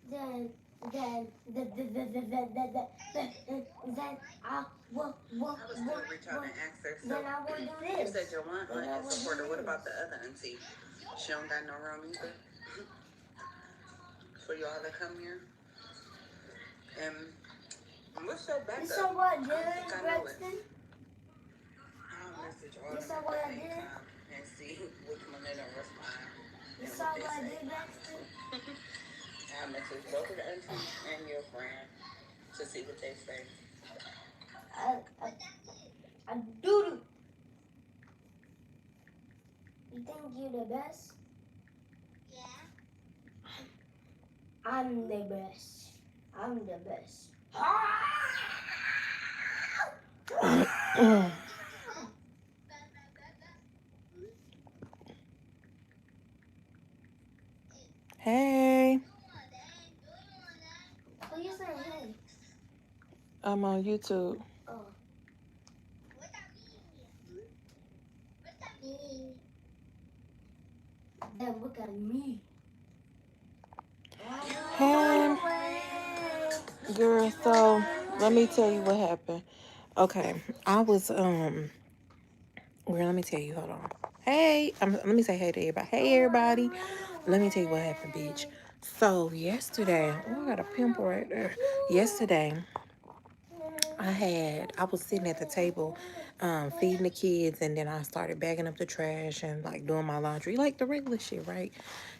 then, then I will, I was gonna reach out and ask her. So then I will do you this. said your one Then aunt I is will do supporter. What this. about the other auntie? She don't got no room either for y'all to come here. And what's your You backup? saw what I I don't think did, I know it. Braxton? I'll message all You of them saw at the what I same did? time and see which one they don't respond You and saw what they what I say. did, Braxton? I'll message both of the aunties and your friend to see what they say. I, I, I do. You think you're the best? I'm the best. I'm the best. Hey, Who you saying hey? I'm on YouTube. Oh. Then look at me. Hey, girl. So let me tell you what happened. Okay, I was Girl, let me tell you. Hold on. Hey, let me say hey to everybody. Hey, everybody. Let me tell you what happened, bitch. So yesterday, oh, I got a pimple right there. Yesterday, I was sitting at the table, feeding the kids, and then I started bagging up the trash and like doing my laundry, like the regular shit, right?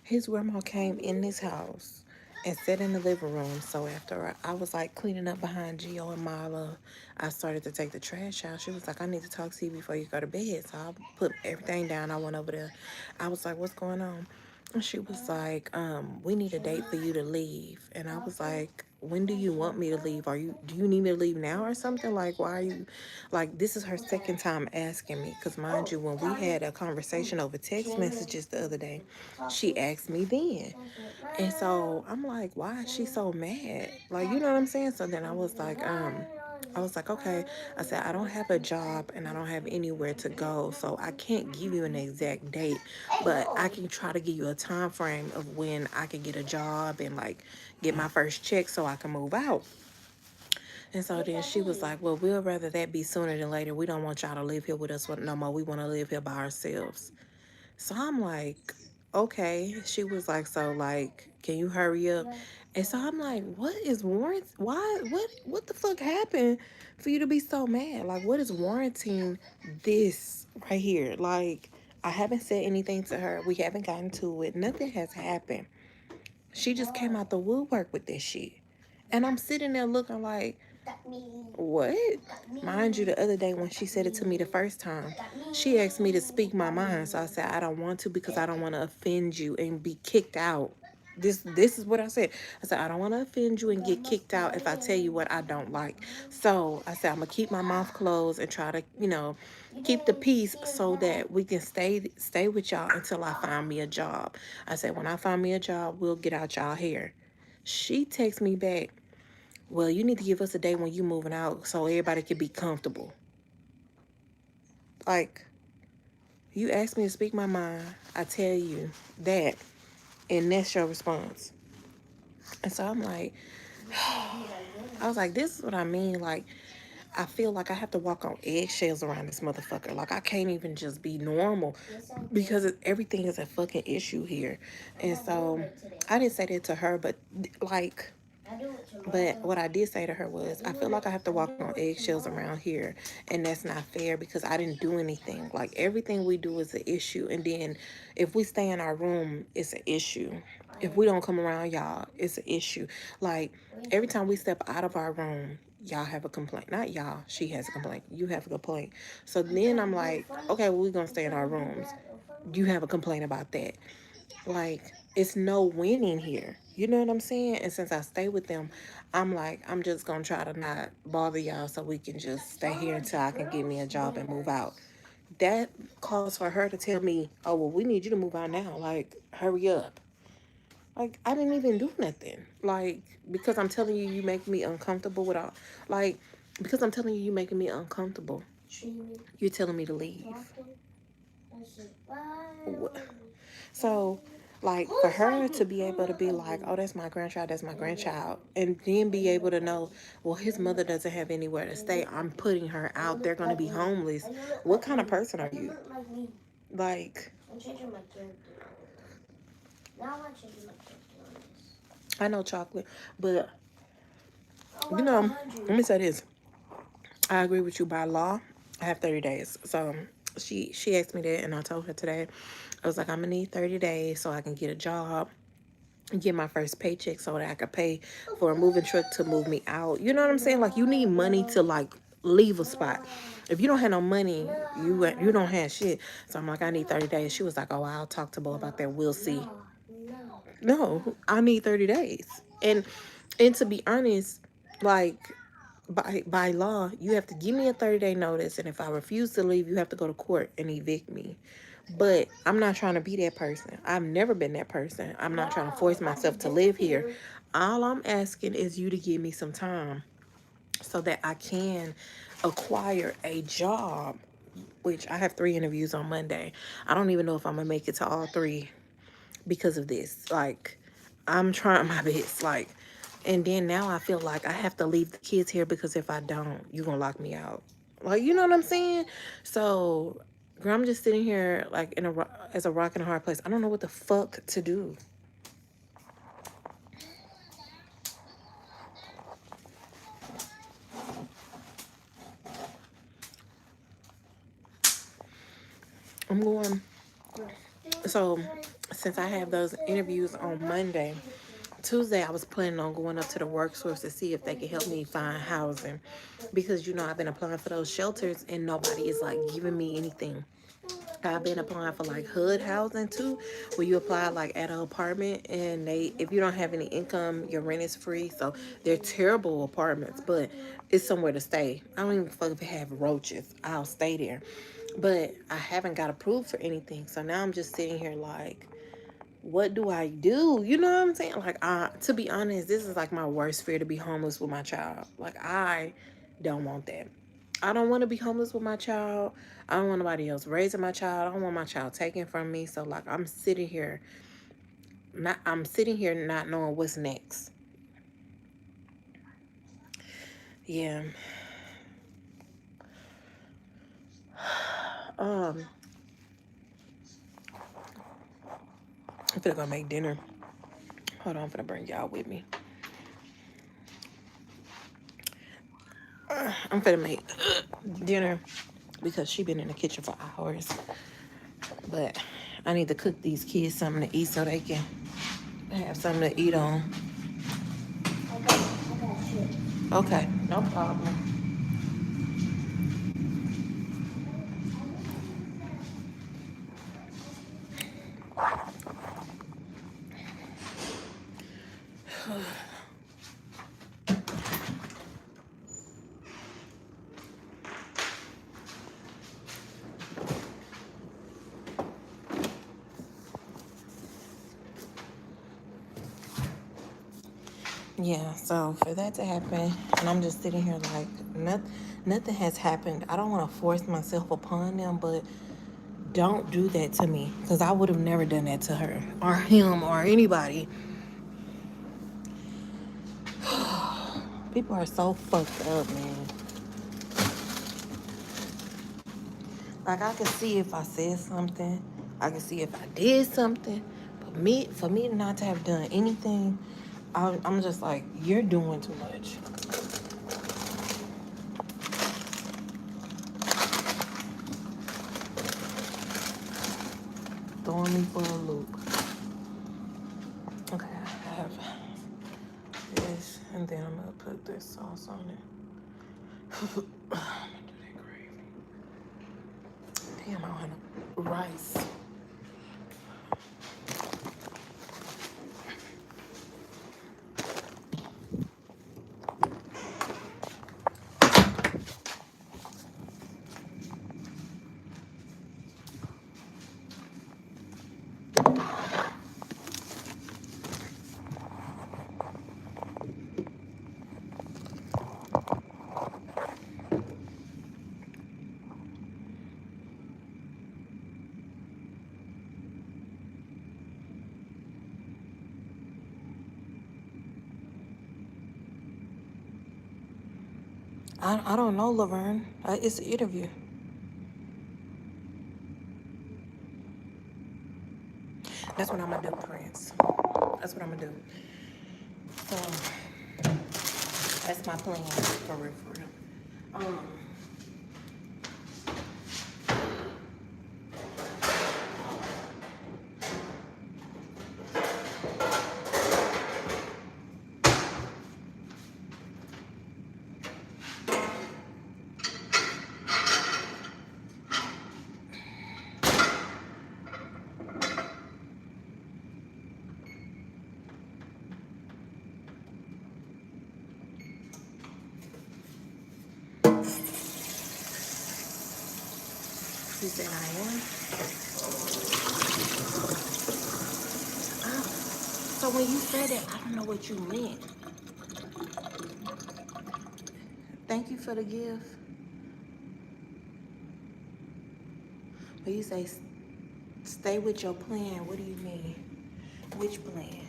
His grandma came in this house and sat in the living room. So after I was like cleaning up behind Gio and Mila, I started to take the trash out. She was like, I need to talk to you before you go to bed. So I put everything down. I went over there. I was like, what's going on? And she was like, we need a date for you to leave. And I was like, when do you want me to leave? Do you need me to leave now or something? Like, why are you, like, this is her second time asking me. Because mind you, when we had a conversation over text messages the other day, she asked me then. And so I'm like, why is she so mad? Like, you know what I'm saying? So then I was like, okay. I said, I don't have a job and I don't have anywhere to go. So I can't give you an exact date, but I can try to give you a time frame of when I can get a job and like get my first check so I can move out. And so then she was like, well, we'll rather that be sooner than later. We don't want y'all to live here with us no more. We want to live here by ourselves. So I'm like, okay. She was like, so like, can you hurry up? And so I'm like, what is warrant? Why? What the fuck happened for you to be so mad? Like, what is warranting this right here? Like, I haven't said anything to her. We haven't gotten to it. Nothing has happened. She just came out the woodwork with this shit. And I'm sitting there looking like, what? Mind you, the other day when she said it to me the first time, she asked me to speak my mind. So I said, I don't want to because I don't want to offend you and be kicked out. This is what I said. I said, I don't want to offend you and get kicked out if I tell you what I don't like. So I said, I'm going to keep my mouth closed and try to, keep the peace so that we can stay with y'all until I find me a job. I said, when I find me a job, we'll get out y'all hair. She texts me back, well, you need to give us a day when you moving out so everybody can be comfortable. Like, you asked me to speak my mind, I tell you that, and that's your response. And so I'm like, I was like, this is what I mean. Like, I feel like I have to walk on eggshells around this motherfucker. Like, I can't even just be normal because everything is a fucking issue here. And so I didn't say that to her, but like, but what I did say to her was, I feel like I have to walk on eggshells around here, and that's not fair because I didn't do anything. Like, everything we do is an issue, and then if we stay in our room, it's an issue. If we don't come around y'all, it's an issue. Like, every time we step out of our room, y'all have a complaint. Not y'all, she has a complaint. You have a complaint. So then I'm like, okay, well, we're gonna stay in our rooms. You have a complaint about that. Like, it's no winning here. You know what I'm saying? And since I stay with them, I'm like, I'm just gonna try to not bother y'all so we can just stay here until I can get me a job and move out. That calls for her to tell me, oh, well, we need you to move out now. Like, hurry up. Like, I didn't even do nothing. Like, because I'm telling you, you make me uncomfortable with all, like, because I'm telling you, you making me uncomfortable. You're telling me to leave. So Like, for her to be able to be like, oh, that's my grandchild, and then be able to know, well, his mother doesn't have anywhere to stay. I'm putting her out. They're going to be homeless. What kind of person are you? Like, I'm changing my character. Now I'm changing my character on this. I know chocolate, but, you know, let me say this. I agree with you. By law, I have 30 days. So she asked me that, and I told her today, I was like, I'm gonna need 30 days so I can get a job and get my first paycheck so that I could pay for a moving truck to move me out. You know what I'm saying? Like, you need money to, like, leave a spot. If you don't have no money, you don't have shit. So I'm like, I need 30 days. She was like, oh, I'll talk to Bo about that. We'll see. No, I need 30 days. And to be honest, like, by law, you have to give me a 30-day notice, and if I refuse to leave, you have to go to court and evict me. But I'm not trying to be that person. I've never been that person. I'm not trying to force myself to live here. All I'm asking is you to give me some time so that I can acquire a job, which I have 3 interviews on Monday. I don't even know if I'm gonna make it to all 3 because of this. Like, I'm trying my best. Like, and then now I feel like I have to leave the kids here because if I don't, you're gonna lock me out. Like, you know what I'm saying? So, girl, I'm just sitting here like as a rock and a hard place. I don't know what the fuck to do. I'm going. So, since I have those interviews on Monday, Tuesday I was planning on going up to the workforce to see if they could help me find housing, because you know I've been applying for those shelters and nobody is like giving me anything. I've been applying for like HUD housing too, where you apply like at an apartment, and if you don't have any income, your rent is free. So they're terrible apartments, but it's somewhere to stay. I don't even fuck if it have roaches. I'll stay there. But I haven't got approved for anything. So now I'm just sitting here like, what do I do? You know what I'm saying? Like, to be honest, this is like my worst fear, to be homeless with my child. Like, I don't want that. I don't want to be homeless with my child. I don't want nobody else raising my child. I don't want my child taken from me. So like, I'm sitting here not knowing what's next. Yeah. I'm finna go make dinner. Hold on, I'm finna bring y'all with me. I'm finna make dinner because she been in the kitchen for hours. But I need to cook these kids something to eat so they can have something to eat on. Okay, no problem. Yeah, so for that to happen, and I'm just sitting here like, nothing has happened. I don't want to force myself upon them, but don't do that to me, because I would have never done that to her or him or anybody. People are so fucked up, man. Like, I could see if I said something, I could see if I did something, but for me not to have done anything, I'm just like, you're doing too much. Throwing me for a loop. Okay, I have this, and then I'm gonna put this sauce on it. I'm gonna do that gravy. Damn, I don't have no rice. I don't know, Laverne. It's an interview. That's what I'm gonna do, Prince. That's what I'm gonna do. So that's my plan for real, for real. He said I am. So when you said that, I don't know what you meant. Thank you for the gift. When you say stay with your plan, what do you mean? Which plan?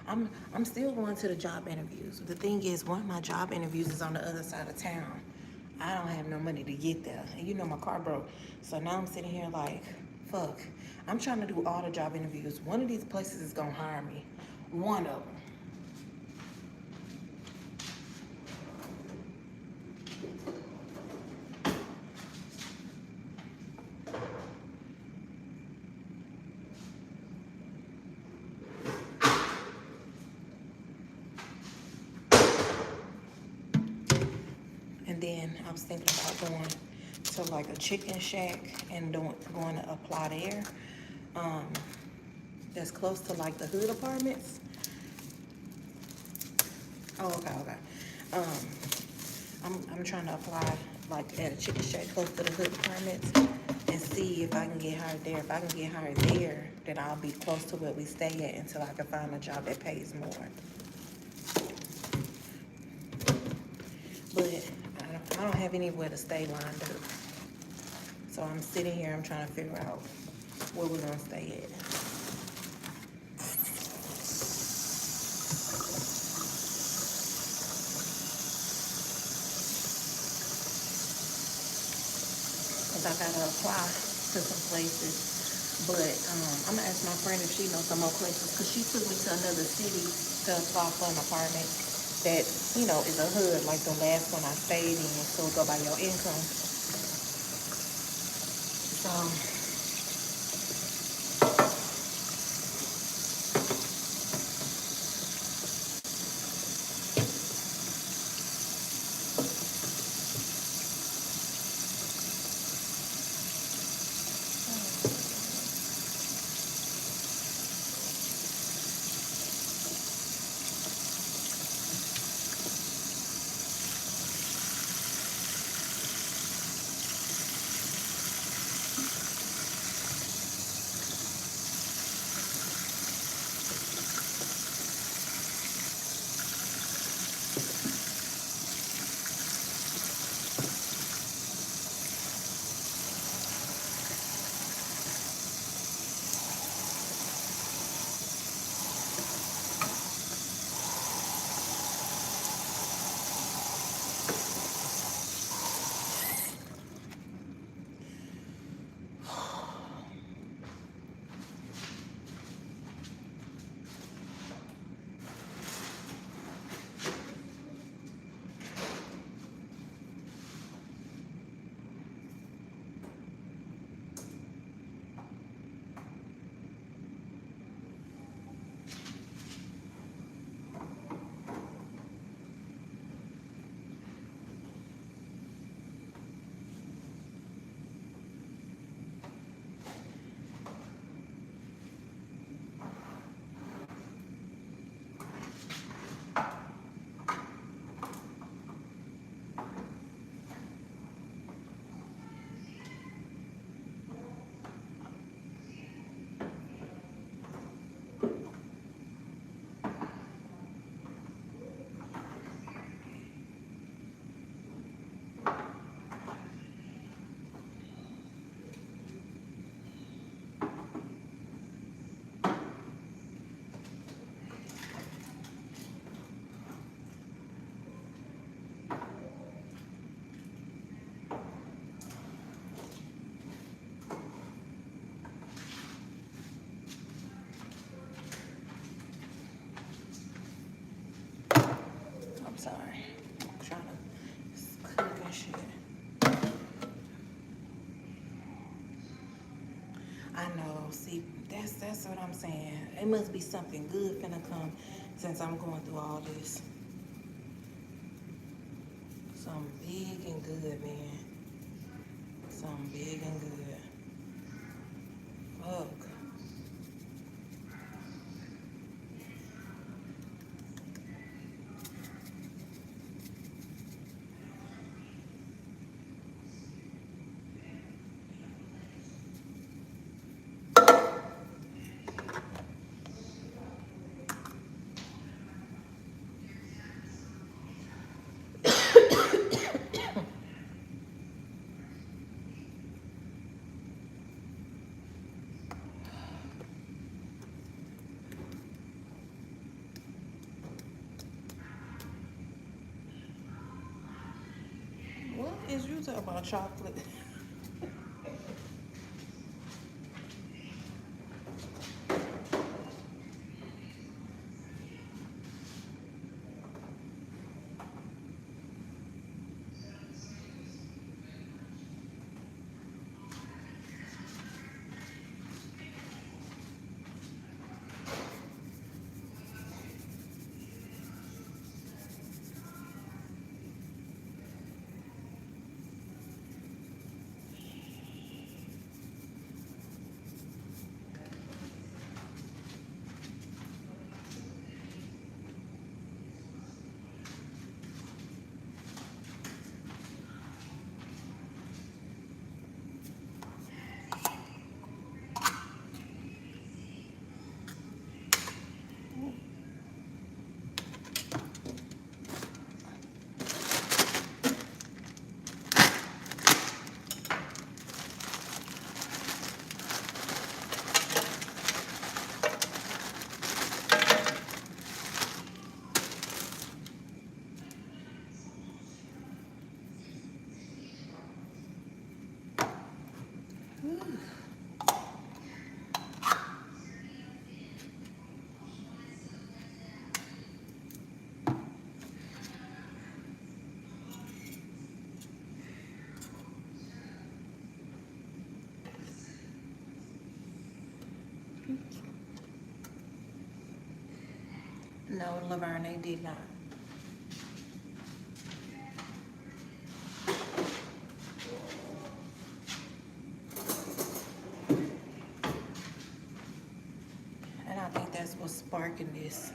I'm still going to the job interviews. The thing is, one of my job interviews is on the other side of town. I don't have no money to get there. And you know my car broke. So now I'm sitting here like, fuck. I'm trying to do all the job interviews. One of these places is gonna hire me. One of them. And then I was thinking about going to like a chicken shack and going to apply there. That's close to like the hood apartments. Oh, okay. I'm trying to apply like at a chicken shack close to the hood apartments and see if I can get hired there. If I can get hired there, then I'll be close to where we stay at until I can find a job that pays more. But I don't have anywhere to stay lined up. So I'm sitting here, I'm trying to figure out where we're gonna stay at. Cause I gotta apply to some places. But I'm gonna ask my friend if she knows some more places. Cause she took me to another city to apply for an apartment that, is a hood like the last one I stayed in. So it go by your income. So That's what I'm saying. It must be something good finna come since I'm going through all this. Something big and good, man. Something big and good. Fuck. What is you talking about chocolate? No, Laverne, they did not. And I think that's what's sparking this.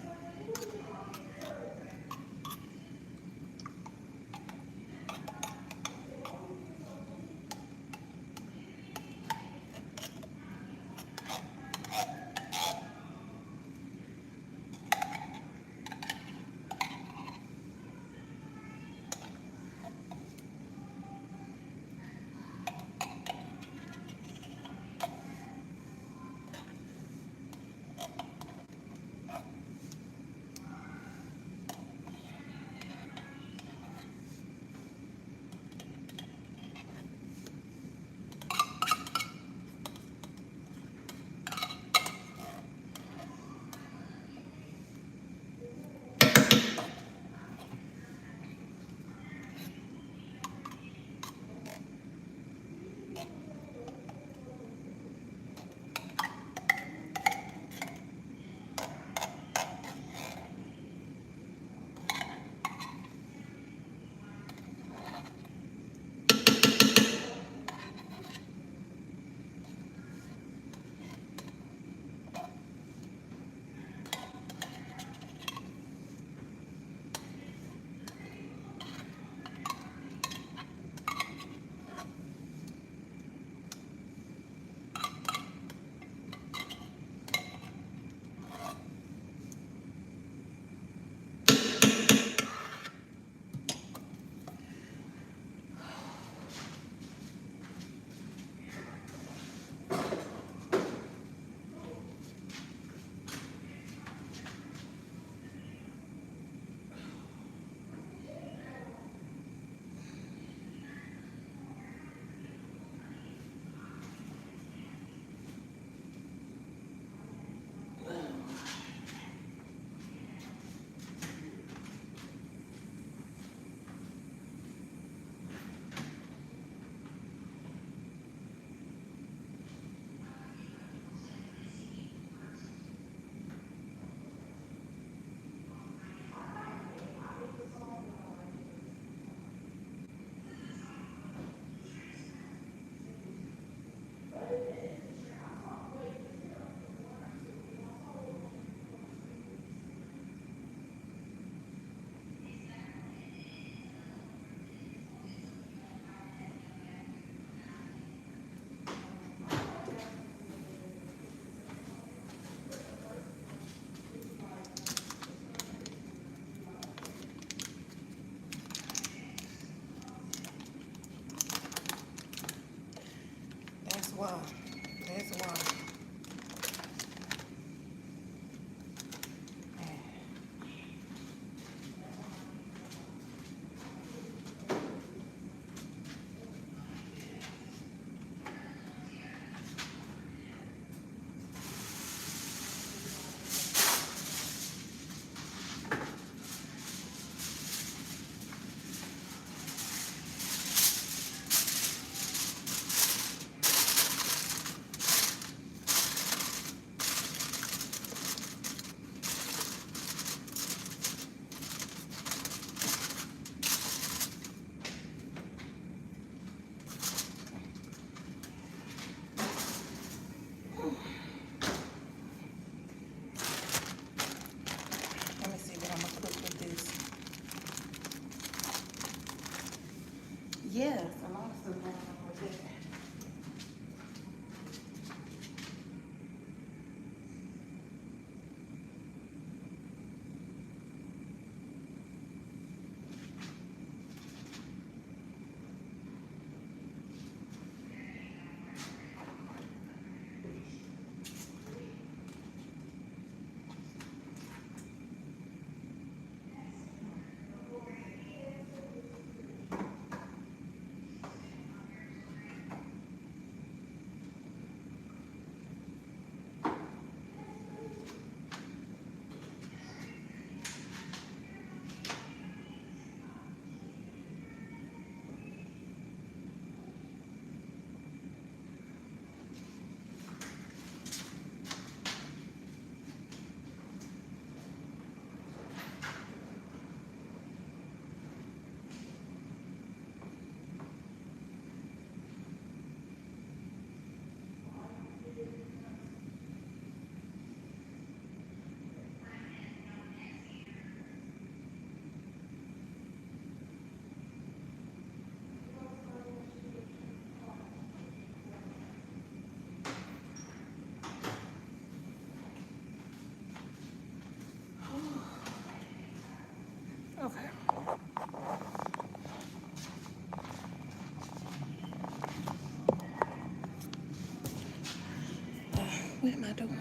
What am I doing?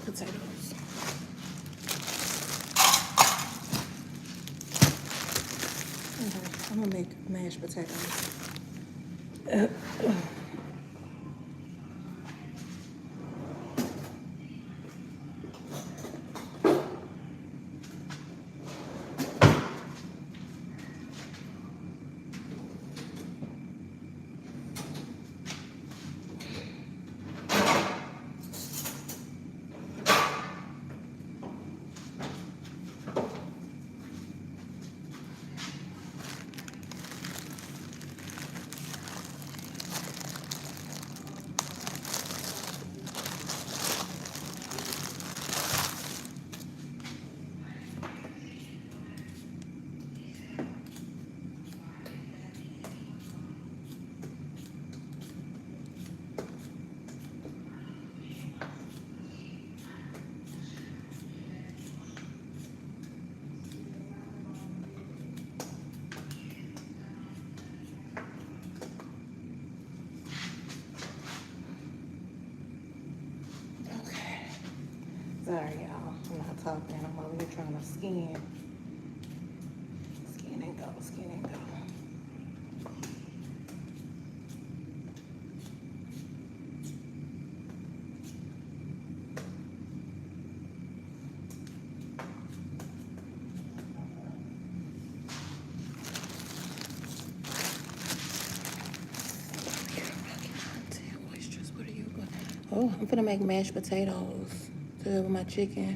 Potatoes. Okay, I'm gonna make mashed potatoes. Okay. Sorry, y'all. I'm not talking. I'm over here trying to skin. Skin and go. Skin and go. Oh, I'm gonna make mashed potatoes to go with my chicken.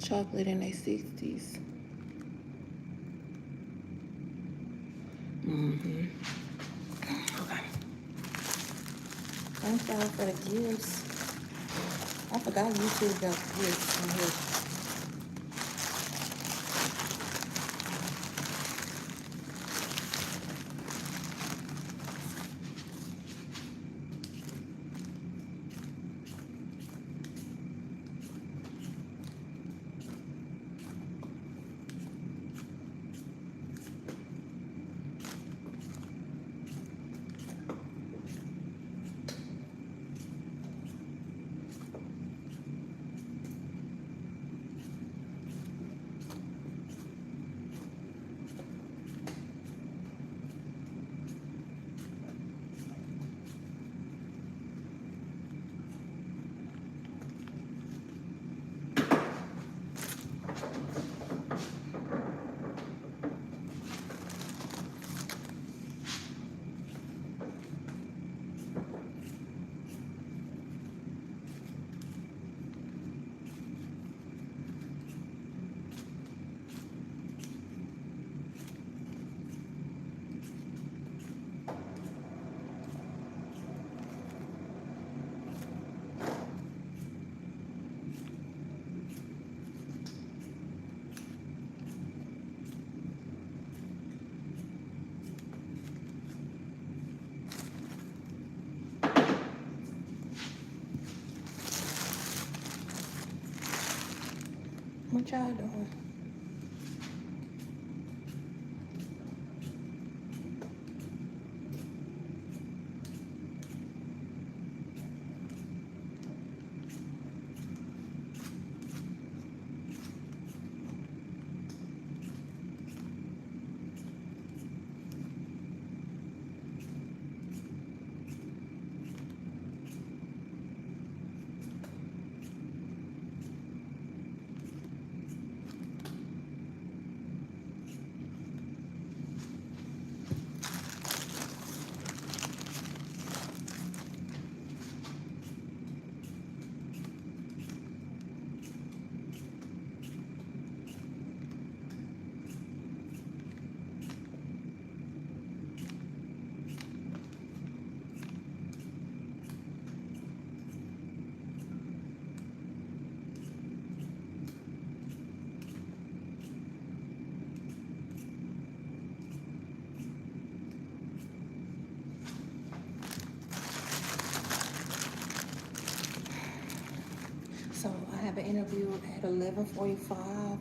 Chocolate in their 60s. Mm-hmm. Okay. Thank y'all for the gifts. I forgot YouTube got gifts on here. What y'all doing? So I have an interview at 11:45.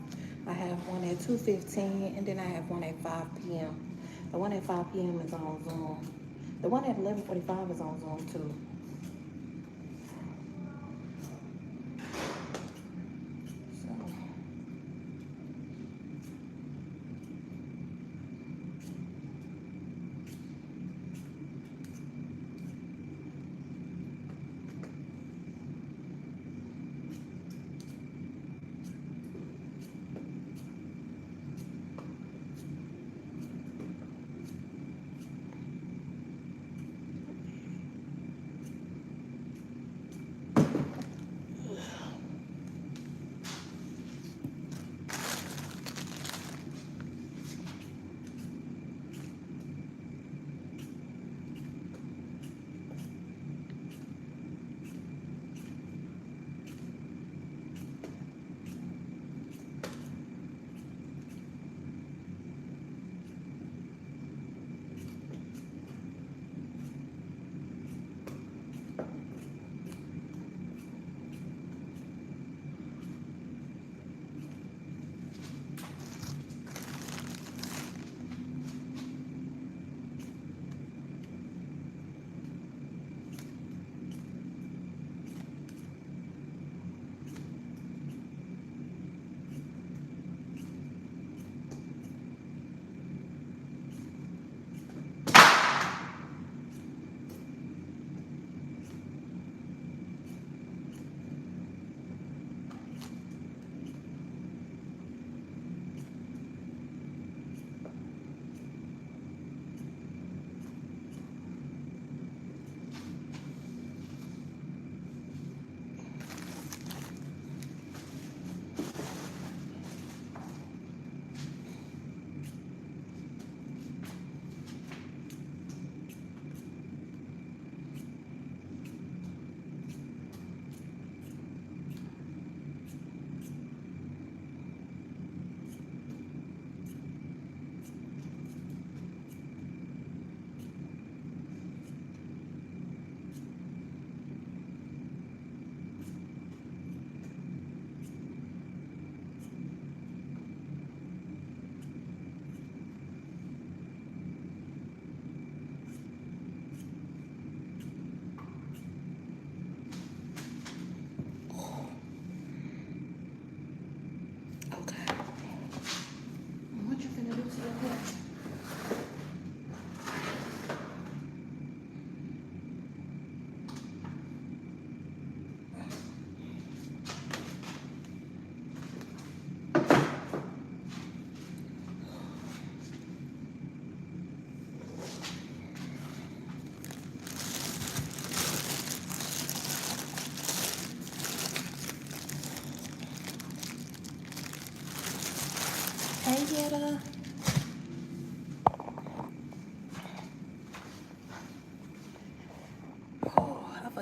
I have one at 2:15, and then I have one at 5 p.m. The one at 5 p.m. is on Zoom. The one at 11:45 is on Zoom too.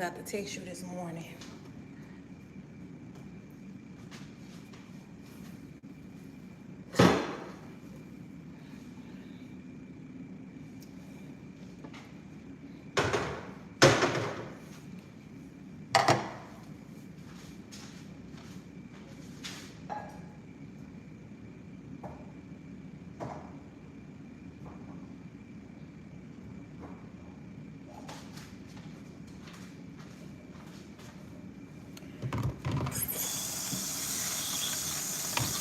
forgot to text you this morning.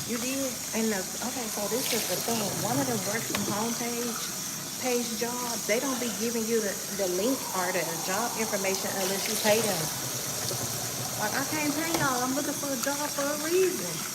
You did? And okay, so this is the thing. One of them work from home page jobs, they don't be giving you the link or the job information unless you pay them. Like I can't pay y'all. I'm looking for a job for a reason.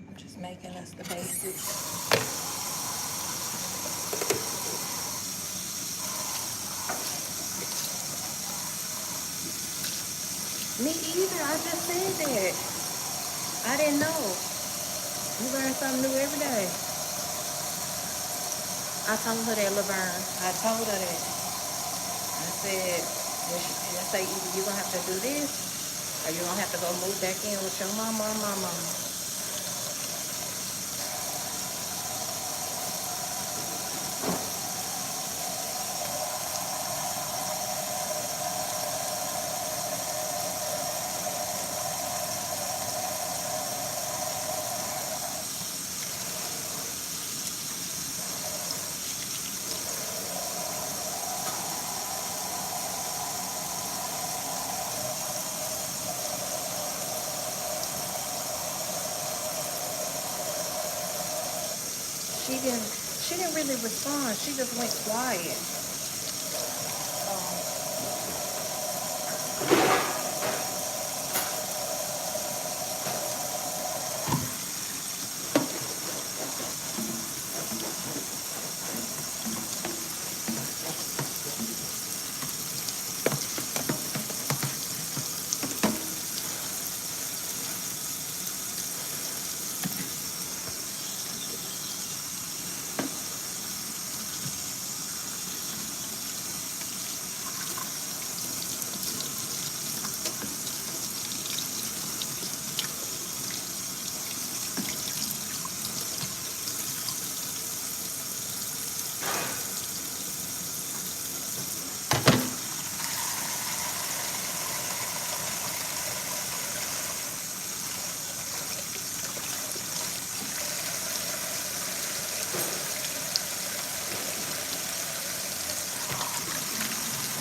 I'm just making us the basics. Me either. I just said that. I didn't know. You learn something new every day. I told her that, Laverne. I told her that. I said, I say either you're gonna have to do this or you're gonna have to go move back in with your mama or my mama. She didn't really respond. She just went quiet.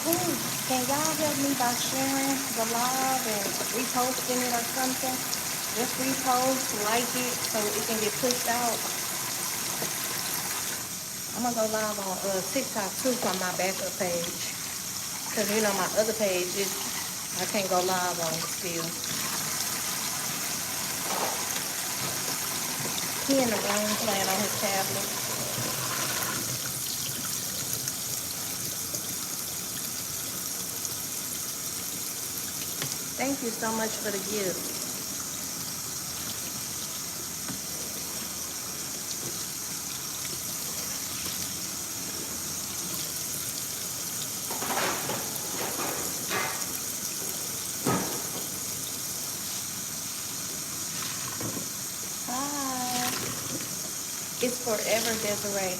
Ooh, can y'all help me by sharing the live and reposting it or something? Just repost, like it, so it can get pushed out. I'm gonna go live on TikTok too from my backup page. Cause you know my other page is I can't go live on it still. He in the room playing on his tablet. Thank you so much for the gift. Hi. It's forever Desiree.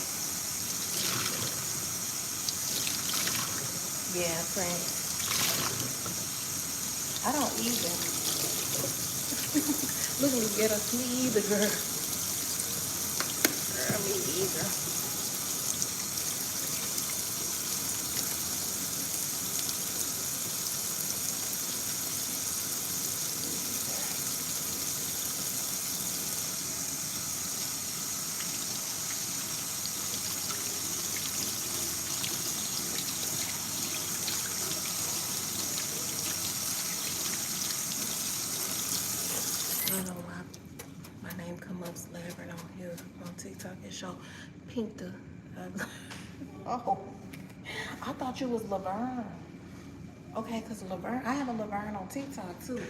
Yeah, Prince. I don't either. Look at me get us. Me either, girl. Girl, me either. TikTok and show Pink the. Oh, I thought you was Laverne. Okay, cause Laverne, I have a Laverne on TikTok too.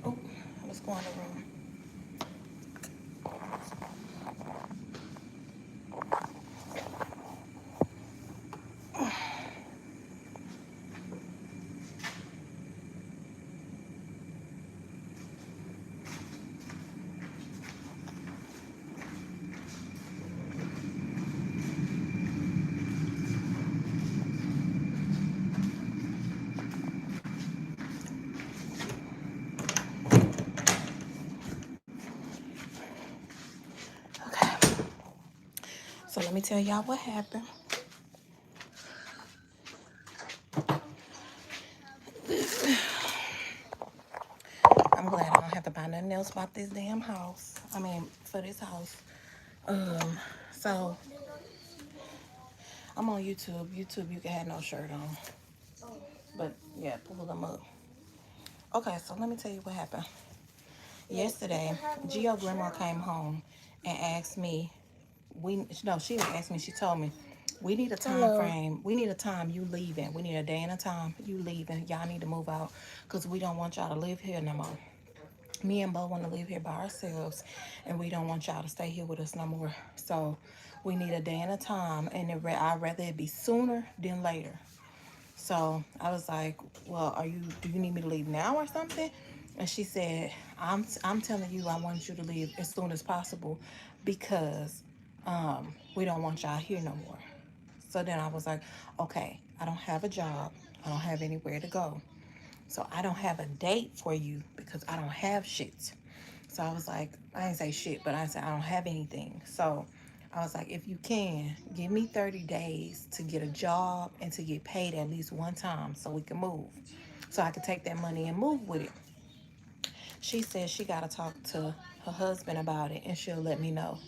Oh, let's go in the room. Okay, so let me tell y'all what happened. I'm glad I don't have to buy nothing else about this damn house. I mean, for this house. So I'm on YouTube. YouTube, you can have no shirt on. But yeah, pull them up. Okay, so let me tell you what happened. Yesterday, Gio grandma came home and asked me, she didn't ask me, she told me, we need a time frame. We need a time you leaving. We need a day and a time you leaving. Y'all need to move out because we don't want y'all to live here no more. Me and Bo want to live here by ourselves, and we don't want y'all to stay here with us no more. So we need a day and a time, and I'd rather it be sooner than later. So I was like, well, do you need me to leave now or something? And she said, I'm telling you, I want you to leave as soon as possible because we don't want y'all here no more. So then I was like, okay, I don't have a job. I don't have anywhere to go. So I don't have a date for you because I don't have shit. So I was like, I didn't say shit, but I said I don't have anything. So I was like, if you can, give me 30 days to get a job and to get paid at least one time so we can move. So I could take that money and move with it. She said she got to talk to her husband about it and she'll let me know.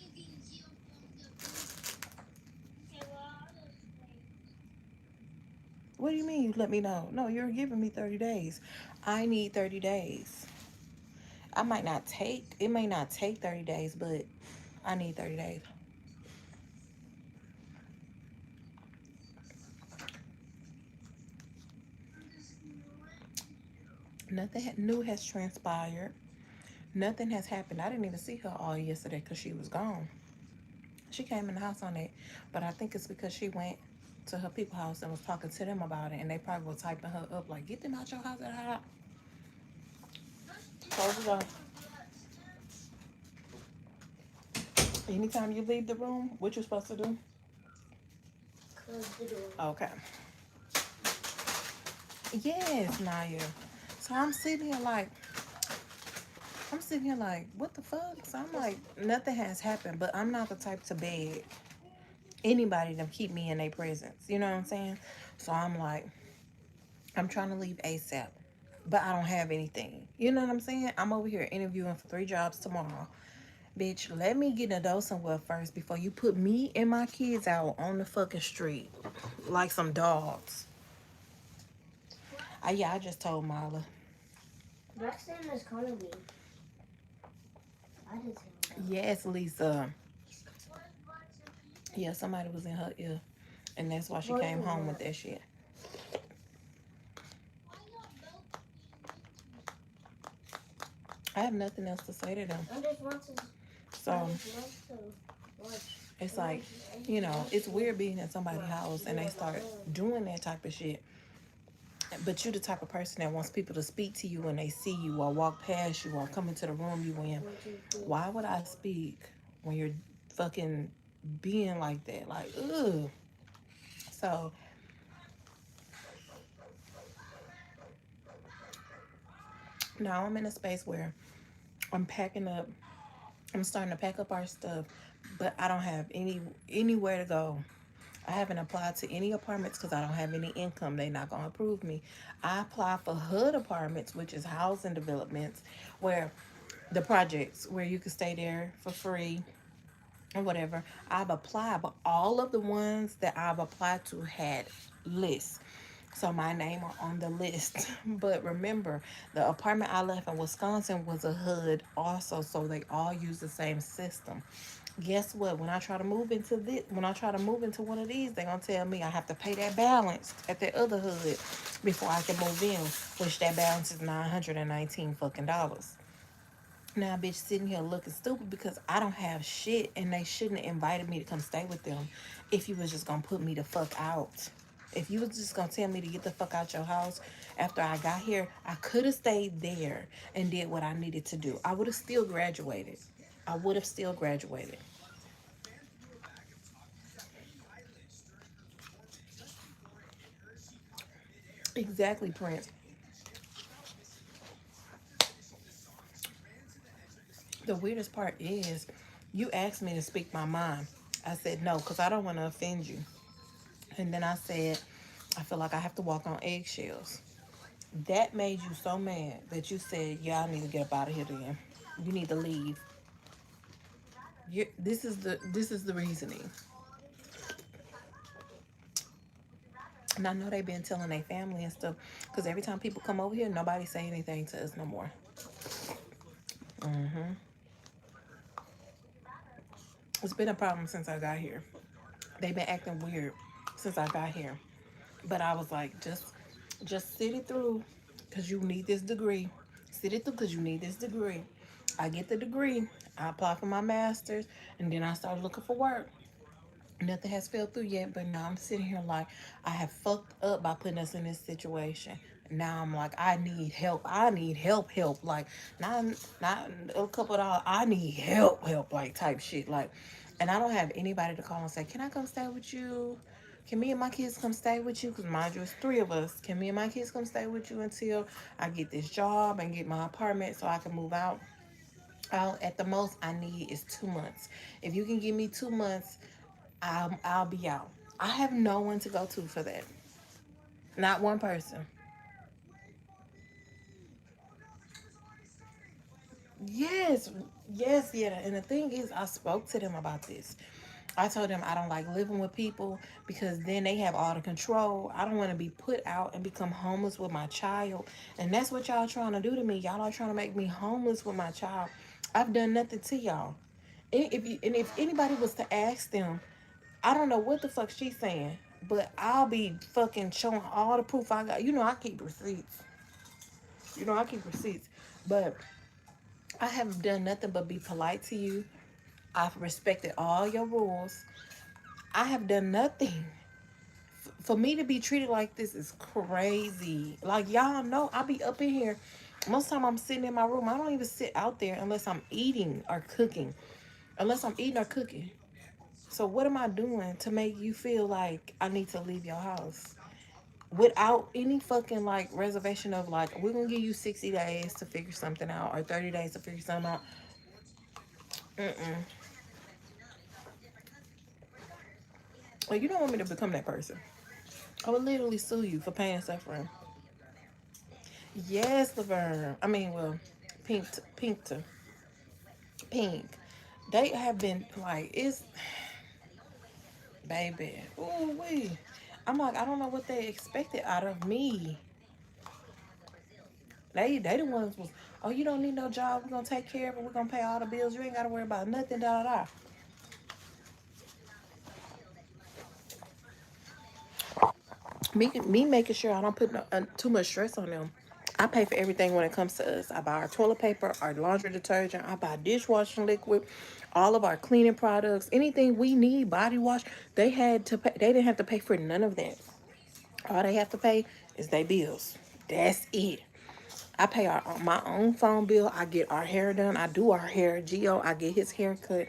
What do you mean you let me know? No, you're giving me 30 days. I need 30 days. It may not take 30 days, but I need 30 days. Nothing new has transpired. Nothing has happened. I didn't even see her all yesterday because she was gone. She came in the house on it, but I think it's because she went to her people house and was talking to them about it, and they probably were typing her up like, "Get them out your house!" Close the door. Anytime you leave the room, what you supposed to do? Close the door. Okay. Yes, Naya. So I'm sitting here like, what the fuck? So I'm like, nothing has happened, but I'm not the type to beg anybody to keep me in their presence. You know what I'm saying? So I'm like, I'm trying to leave ASAP, but I don't have anything. You know what I'm saying? I'm over here interviewing for 3 jobs tomorrow. Bitch, let me get a dose somewhere first before you put me and my kids out on the fucking street like some dogs. Yeah, I just told Marla. Braxton is calling me. I didn't tell him. Yes, Lisa. Yeah, somebody was in her ear. And that's why she came home with that shit. I have nothing else to say to them. I just want to. So it's like, it's weird being in somebody's house and they start doing that type of shit. But you're the type of person that wants people to speak to you when they see you or walk past you or come into the room you in. Why would I speak when you're fucking being like that. Like, ugh. So now I'm in a space where I'm packing up. I'm starting to pack up our stuff, but I don't have anywhere to go. I haven't applied to any apartments because I don't have any income. They're not gonna approve me. I apply for HUD apartments, which is housing developments, where the projects where you can stay there for free or whatever. I've applied, but all of the ones that I've applied to had lists. So my name are on the list. But remember, the apartment I left in Wisconsin was a HUD also, so they all use the same system. Guess what? When I try to move into one of these, they're gonna tell me I have to pay that balance at that other HUD before I can move in, which that balance is $919 fucking dollars. Now, bitch, sitting here looking stupid because I don't have shit, and they shouldn't have invited me to come stay with them if you was just gonna put me the fuck out. If you was just gonna tell me to get the fuck out your house after I got here, I could have stayed there and did what I needed to do. I would have still graduated. I would have still graduated. Exactly, Prince. The weirdest part is you asked me to speak my mind. I said no because I don't want to offend you. And then I said, I feel like I have to walk on eggshells. That made you so mad that you said, "Yeah, I need to get up out of here. Then you need to leave." This is the reasoning, and I know they've been telling their family and stuff. Because every time people come over here, nobody say anything to us no more. hmm It's been a problem since I got here. They've been acting weird since I got here. But I was like, just sit it through, cause you need this degree. Sit it through, cause you need this degree. I get the degree. I apply for my master's, and then I start looking for work. Nothing has fell through yet, but now I'm sitting here like I have fucked up by putting us in this situation. Now I'm like, I need help. I need help. Like not a couple of dollars. I need help, like type shit. Like, and I don't have anybody to call and say, can I come stay with you? Can me and my kids come stay with you? Because mind you, it's three of us. Can me and my kids come stay with you until I get this job and get my apartment so I can move out? At the most I need is 2 months. If you can give me 2 months, I'll be out. I have no one to go to for that. Not one person. Yes, yes, yeah. And the thing is, I spoke to them about this. I told them I don't like living with people because then they have all the control. I don't want to be put out and become homeless with my child. And that's what y'all trying to do to me. Y'all are trying to make me homeless with my child. I've done nothing to y'all. And if anybody was to ask them, I don't know what the fuck she's saying, but I'll be fucking showing all the proof I got. I keep receipts. I keep receipts. But I haven't done nothing but be polite to you. I've respected all your rules. I have done nothing. For me to be treated like this is crazy. Like, y'all know, I be up in here. Most time I'm sitting in my room. I don't even sit out there unless I'm eating or cooking. Unless I'm eating or cooking. So what am I doing to make you feel like I need to leave your house? Without any fucking like reservation of like, we're gonna give you 60 days to figure something out or 30 days to figure something out. Mm-mm. Well, you don't want me to become that person. I would literally sue you for pain and suffering. Yes, Laverne. I mean, well, pink. They have been like, it's baby. Ooh wee. I'm like, I don't know what they expected out of me. They the ones was, oh, you don't need no job. We're gonna take care of it. We're gonna pay all the bills. You ain't gotta worry about nothing. Da da da. Me making sure I don't put too much stress on them. I pay for everything when it comes to us. I buy our toilet paper, our laundry detergent. I buy dishwashing liquid, all of our cleaning products, anything we need, body wash. They had to pay. They didn't have to pay for none of that. All they have to pay is their bills. That's it. I pay my own phone bill. I get our hair done. I do our hair. Geo, I get his hair cut.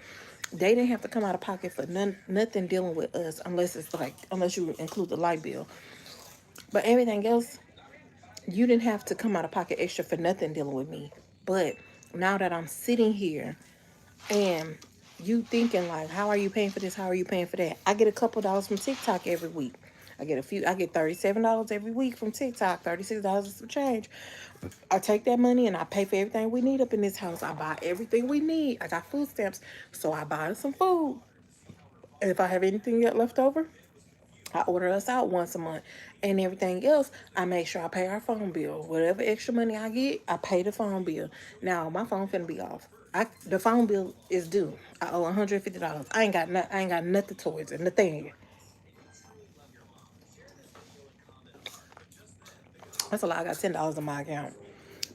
They didn't have to come out of pocket for nothing dealing with us, unless you include the light bill. But everything else, you didn't have to come out of pocket extra for nothing dealing with me. But now that I'm sitting here and you thinking like, how are you paying for this? How are you paying for that? I get a couple dollars from TikTok every week. I get $37 every week from TikTok, $36 and some change. I take that money and I pay for everything we need up in this house. I buy everything we need. I got food stamps, so I buy some food. And if I have anything yet left over, I order us out once a month. And everything else, I make sure I pay our phone bill. Whatever extra money I get, I pay the phone bill. Now my phone finna be off. The phone bill is due. I owe $150. I ain't got nothing towards it. Nothing. That's a lot. I got $10 in my account.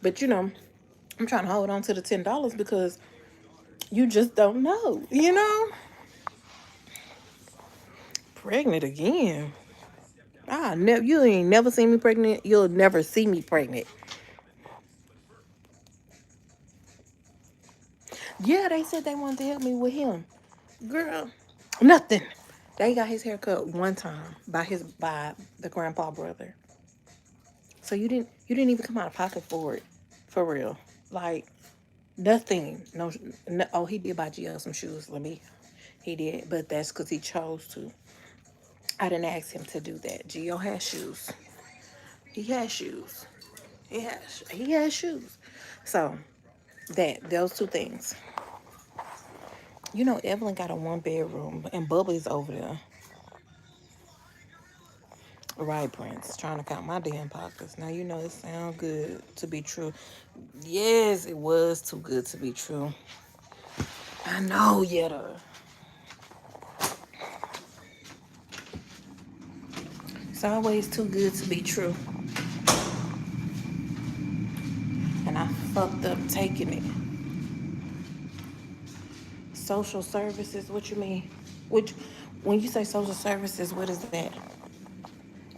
But I'm trying to hold on to the $10 because you just don't know. Pregnant again. You ain't never seen me pregnant. You'll never see me pregnant. Yeah, they said they wanted to help me with him. Girl, nothing. They got his hair cut one time by the grandpa brother. So you didn't even come out of pocket for it. For real. Like nothing. No, oh, he did buy GL some shoes. He did, but that's because he chose to. I didn't ask him to do that. Gio has shoes. He has shoes. He has shoes. So those two things. Evelyn got a 1 bedroom and Bubba's over there. Right, Prince. Trying to count my damn pockets. Now it sounds good to be true. Yes, it was too good to be true. I know, Yetta. It's always too good to be true. And I fucked up taking it. Social services, what you mean? Which, when you say social services, what does that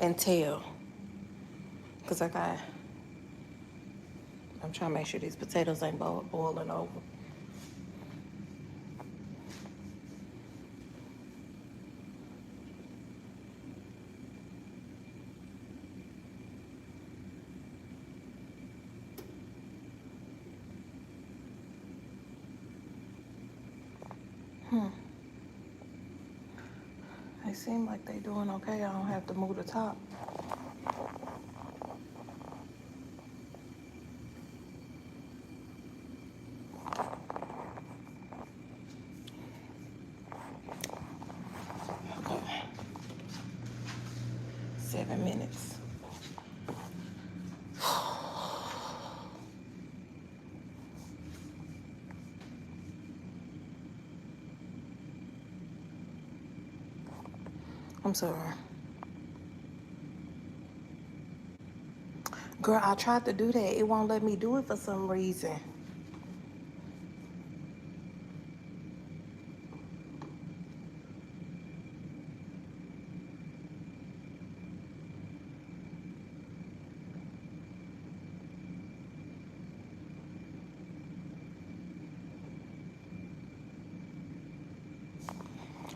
entail? Because I'm trying to make sure these potatoes ain't boiling over. They seem like they doing okay. I don't have to move the top. Okay. 7 minutes. I'm sorry. Girl, I tried to do that. It won't let me do it for some reason.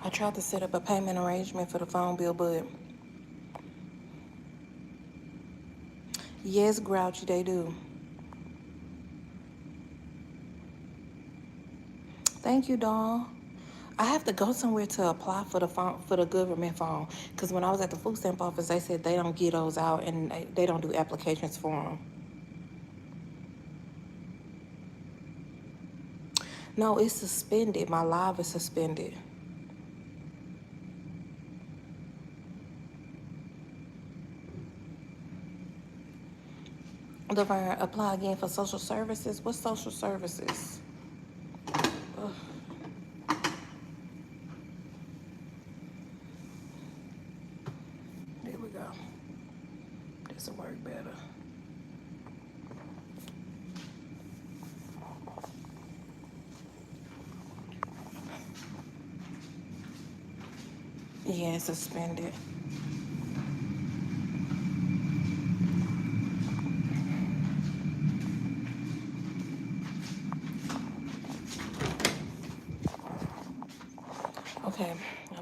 I tried to set up a payment arrangement for the phone bill, but yes, Grouchy, they do. Thank you, Dawn. I have to go somewhere to apply for the phone for the government phone because when I was at the food stamp office, they said they don't get those out and they don't do applications for them. No, it's suspended. My live is suspended. Laverne, apply again for social services. What's social services? Ugh. There we go. This will work better. Yeah, it's suspended.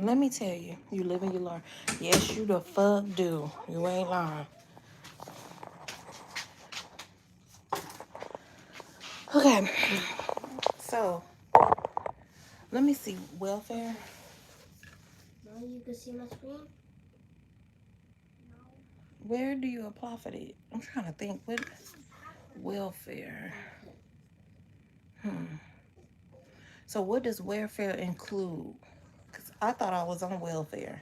Let me tell you, you live and you learn. Yes, you the fuck do. You ain't lying. Okay, so let me see welfare. Now you can see my screen. Where do you apply for that? I'm trying to think. What welfare? So what does welfare include? Cause I thought I was on welfare.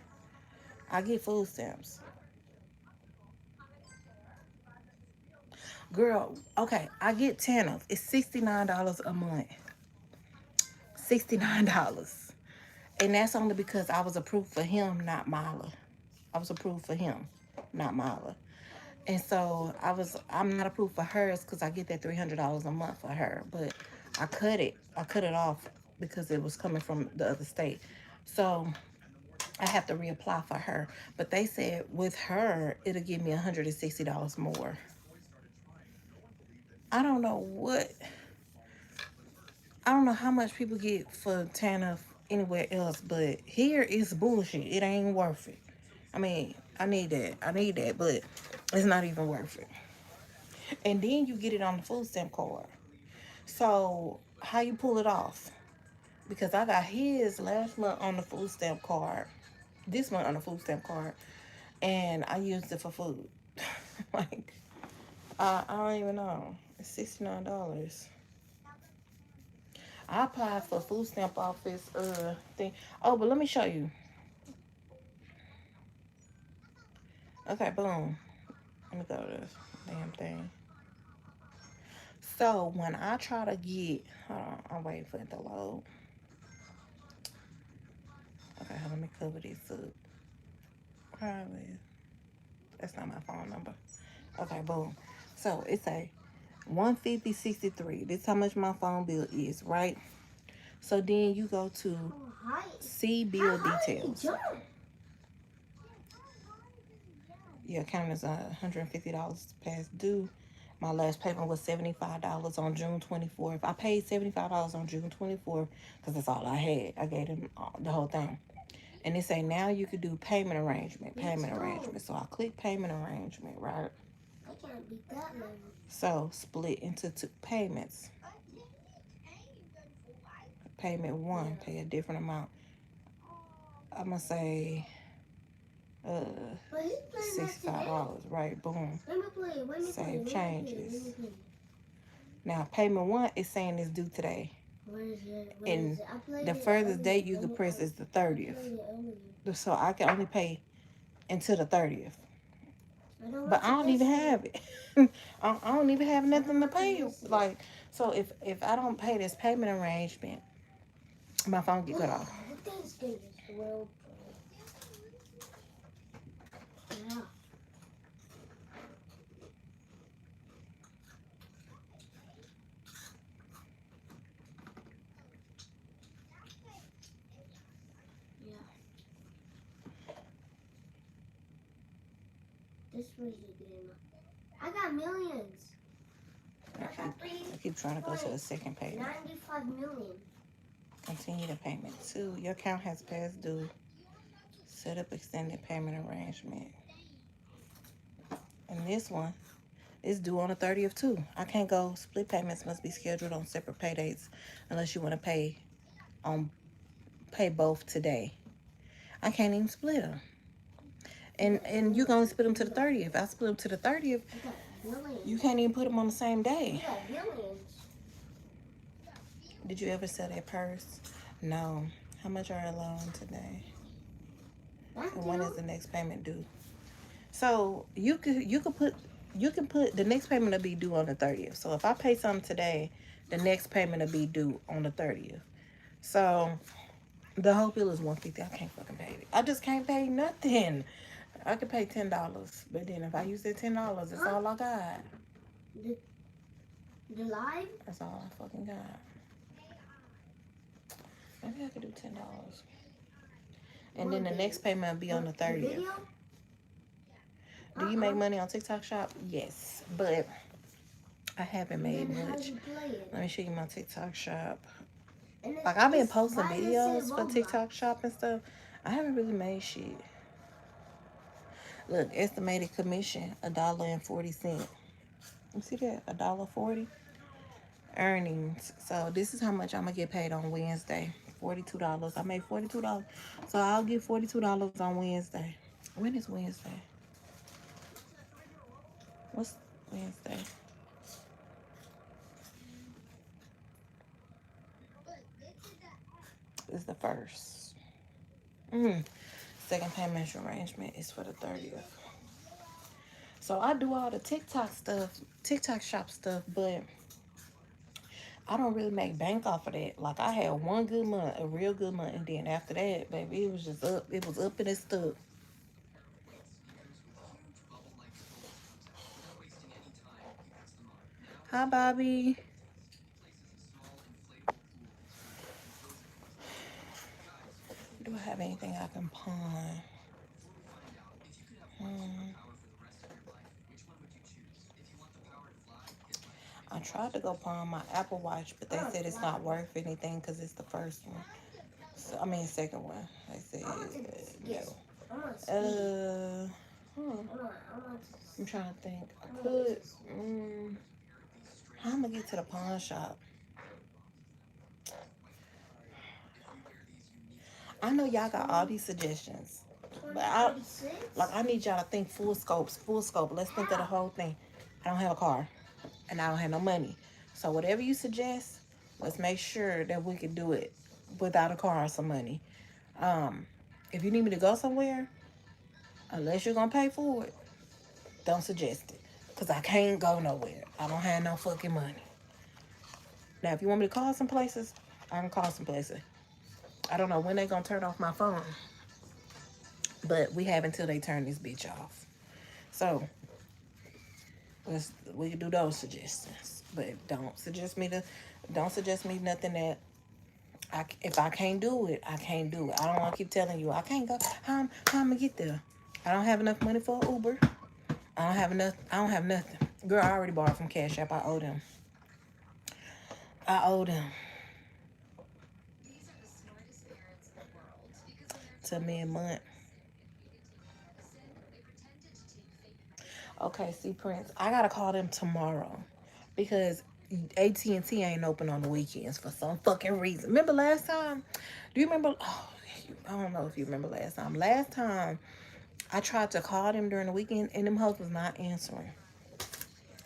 I get food stamps. Girl, okay, I get TANF. It's $69 a month. $69. And that's only because I was approved for him, not Mila. I was approved for him, not Mila. And so I'm not approved for hers because I get that $300 a month for her. But I cut it. I cut it off because it was coming from the other state. So I have to reapply for her. But they said with her, it'll give me $160 more. I don't know what, I don't know how much people get for TANF anywhere else, but here it's bullshit. It ain't worth it. I mean, I need that. I need that, but it's not even worth it. And then you get it on the food stamp card. So how you pull it off? Because I got his last month on the food stamp card, this month on the food stamp card, and I used it for food. Like I don't even know. It's $69. I applied for food stamp office thing. Oh, but let me show you. Okay, boom. Let me go to this damn thing. So when I try to get, hold on, I'm waiting for it to load. Okay, let me cover this up. Probably. That's not my phone number. Okay, boom. So it's a 150.63. This is how much my phone bill is, right? So then you go to see bill details. Your account is $150 past due. My last payment was $75 on June 24th. I paid $75 on June 24th because that's all I had. I gave him the whole thing. And they say now you could do payment arrangement. So I click payment arrangement, right? I can't beat that level. So split into two payments. Payment one, pay a different amount. I'm gonna say $65, right? Boom. Save changes. Now payment one is saying it's due today. And the furthest date you can press is the 30th. So I can only pay until the 30th. But I don't even have it. I don't even have nothing to pay. Like, so if I don't pay this payment arrangement, my phone get cut off. Yeah. This was a game. I got millions. I keep trying to go to the second payment. 95 million. Continue the payment. 2. Your account has passed due. Set up extended payment arrangement. And this one is due on the 30th too. I can't go. Split payments must be scheduled on separate pay dates unless you want to pay both today. I can't even split them. And you gonna split them to the 30th. I split them to the 30th. You can't even put them on the same day. Did you ever sell that purse? No. How much are you loan today? And when is the next payment due? So you can put the next payment will be due on the 30th. So if I pay something today, the next payment will be due on the 30th. So the whole bill is $150. I can't fucking pay it. I just can't pay nothing. I could pay $10, but then if I use that $10, that's all I got. The live? That's all I fucking got. Maybe I could do $10. And then the next payment will be on the 30th. Do you make money on TikTok Shop? Yes, but I haven't made much. Let me show you my TikTok Shop. Like, I've been posting videos for TikTok Shop and stuff. I haven't really made shit. Look, estimated commission $1.40. You see that? $1.40 earnings. So this is how much I'm gonna get paid on Wednesday. $42. I made $42. So I'll get $42 on Wednesday. When is Wednesday? What's Wednesday? It's the first. Second payment arrangement is for the 30th. So I do all the TikTok stuff, TikTok shop stuff, but I don't really make bank off of that. Like I had one good month, a real good month, and then after that, baby, it was just up. It was up and it stuck. Hi, Bobby. Do I have anything I can pawn? I tried to go pawn my Apple Watch, but they said it's not worth anything because it's the first one. So, I mean, second one. They said no. I'm trying to think. I could. How am I gonna get to the pawn shop? I know y'all got all these suggestions, but I need y'all to think full scopes, full scope. Let's think of the whole thing. I don't have a car, and I don't have no money. So whatever you suggest, let's make sure that we can do it without a car or some money. If you need me to go somewhere, unless you're gonna pay for it, don't suggest it, cause I can't go nowhere. I don't have no fucking money. Now, if you want me to call some places, I can call some places. I don't know when they gonna turn off my phone, but we have until they turn this bitch off. So we can do those suggestions, but don't suggest me nothing that if I can't do it, I can't do it. I don't want to keep telling you I can't go. How I'm gonna get there? I don't have enough money for an Uber. I don't have enough. I don't have nothing. Girl, I already borrowed from Cash App. I owe them. I owe them. To me a month. Okay, see, Prince, I gotta call them tomorrow because AT&T ain't open on the weekends for some fucking reason. Remember last time? Do you remember? Oh, I don't know if you remember last time. Last time I tried to call them during the weekend and them hoes was not answering.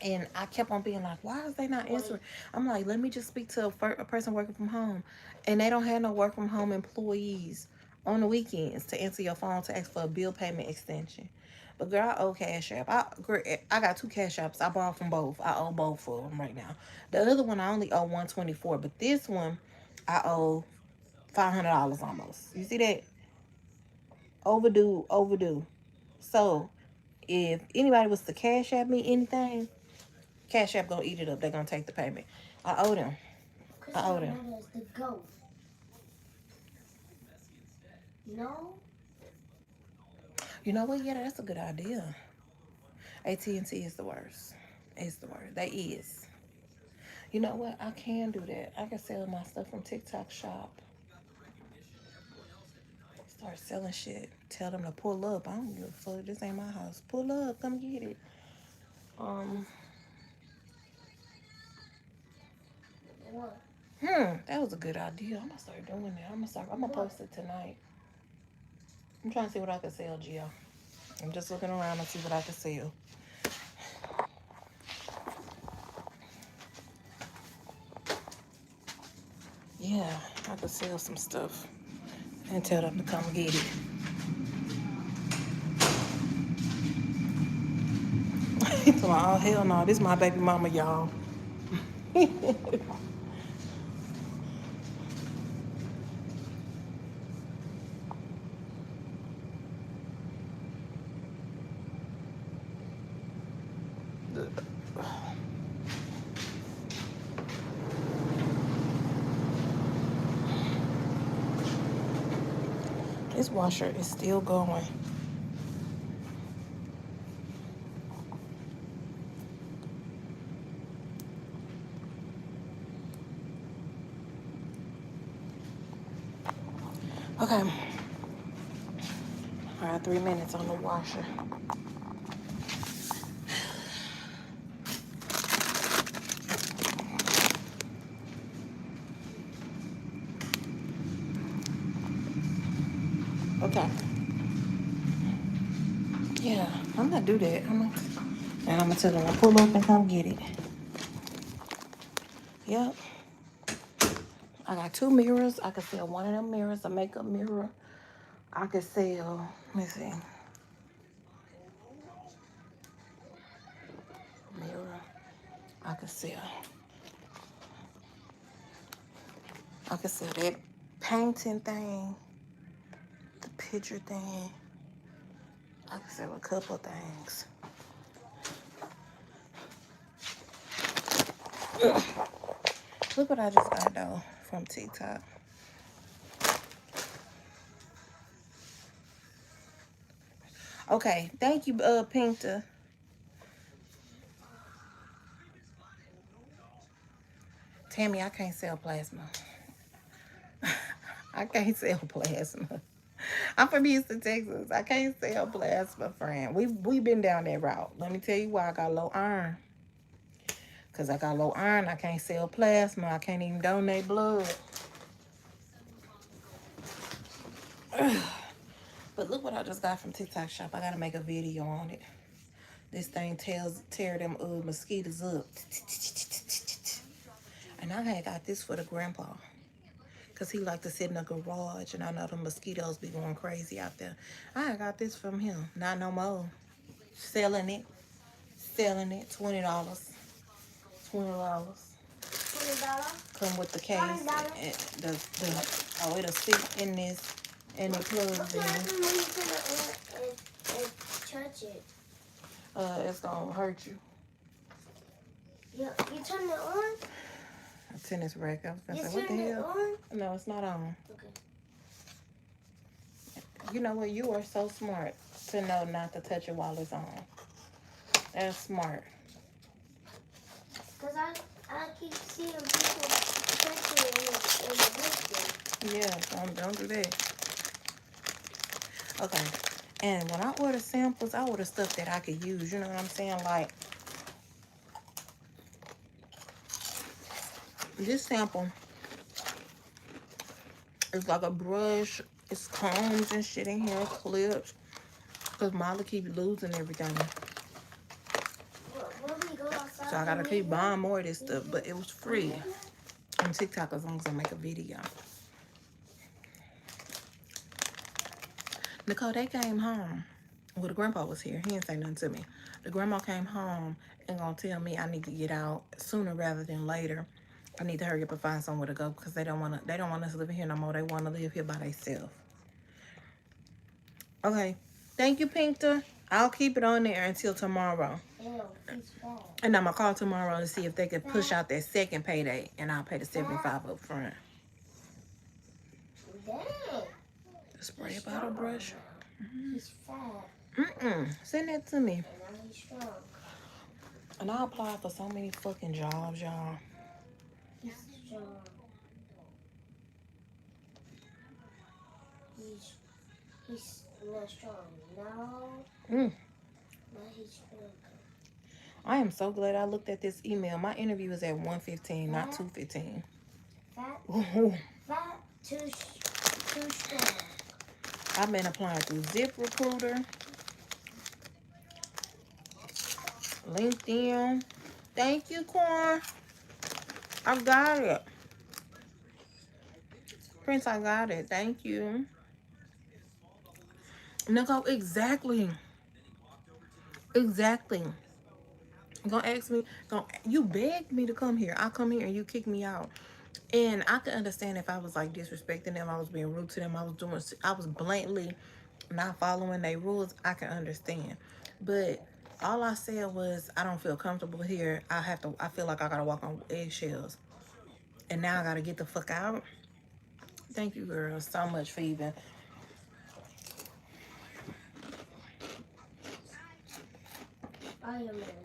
And I kept on being like, why is they not answering? I'm like, let me just speak to a person working from home. And they don't have no work from home employees on the weekends to answer your phone to ask for a bill payment extension. But girl, I owe Cash App. I got two Cash Apps. I borrowed from both. I owe both of them right now. The other one I only owe 124, but this one I owe $500 almost. You see that? Overdue, overdue. So if anybody was to Cash App me anything, Cash App gonna eat it up. They're gonna take the payment. I owe them. I owe them. No. You know what? Yeah, that's a good idea. AT&T is the worst. It's the worst. They is. You know what? I can do that. I can sell my stuff from TikTok shop. Start selling shit. Tell them to pull up. I don't give a fuck. This ain't my house. Pull up. Come get it. What? That was a good idea. I'm gonna start doing that. I'm gonna post it tonight. I'm trying to see what I can sell, Gio. I'm just looking around and see what I can sell. Yeah, I could sell some stuff and tell them to come get it. So, oh hell no, this is my baby mama, y'all. This washer is still going. Okay. dry 3 minutes on the washer. Okay. Yeah, I'm gonna do that. And I'm gonna tell them to pull up and come get it. Yep. I got 2 mirrors. I could sell one of them mirrors, a makeup mirror. I could sell, let me see. Mirror. I could sell. I could sell that painting thing, the picture thing. I could sell a couple things. Look what I just got though from TikTok. Okay, thank you, Pinta. Tammy, I can't sell plasma. I can't sell plasma. I'm from Houston, Texas. I can't sell plasma, friend. We've been down that route. Let me tell you why I got low iron. Because I got low iron, I can't sell plasma. I can't even donate blood. But look what I just got from TikTok shop. I gotta make a video on it. This thing tear them mosquitoes up. And I had got this for the grandpa. Because he like to sit in the garage. And I know the mosquitoes be going crazy out there. I got this from him. Not no more. Selling it. $20. $20. $20. Come with the case. And oh, it'll sit in this. And it plugs in. What happens when you turn it on and touch it? It's gonna hurt you. You turn it on? A tennis racket. I was gonna You say, what the turn it hell? on? No, it's not on. Okay. You know what? You are so smart to know not to touch it while it's on. That's smart. Because I keep seeing people touching it in the biscuit. Yeah, don't do that. Okay. And when I order samples, I order stuff that I could use. You know what I'm saying? Like, this sample is like a brush. It's combs and shit in here, clips. Because Molly keep losing everything. So I gotta keep buying more of this stuff. But it was free on TikTok as long as I make a video. Nicole, they came home. Well, the grandpa was here. He didn't say nothing to me. The grandma came home and gonna tell me I need to get out sooner rather than later. I need to hurry up and find somewhere to go because they don't want us living here no more. They want to live here by themselves. Okay. Thank you, Pinta. I'll keep it on there until tomorrow. And I'm gonna call tomorrow to see if they can push out that second payday, and I'll pay the $75 up front. Dang. The spray bottle brush. He's fat. Send that to me. And now he's strong. And I applied for so many fucking jobs, y'all. He's strong. He's not strong. Now he's strong. I am so glad I looked at this email. My interview was at 1:15, not 2:15. Fat, too strong. I've been applying through ZipRecruiter, LinkedIn. Thank you, Corn. I got it. Prince, I got it. Thank you. Nicole, exactly. Exactly. Gonna ask me, you begged me to come here. I come here and you kick me out. And I could understand if I was like disrespecting them, I was being rude to them, I was blatantly not following their rules. I can understand. But all I said was I don't feel comfortable here. I feel like I gotta walk on eggshells. And now I gotta get the fuck out. Thank you, girls, so much for even. Iron Man.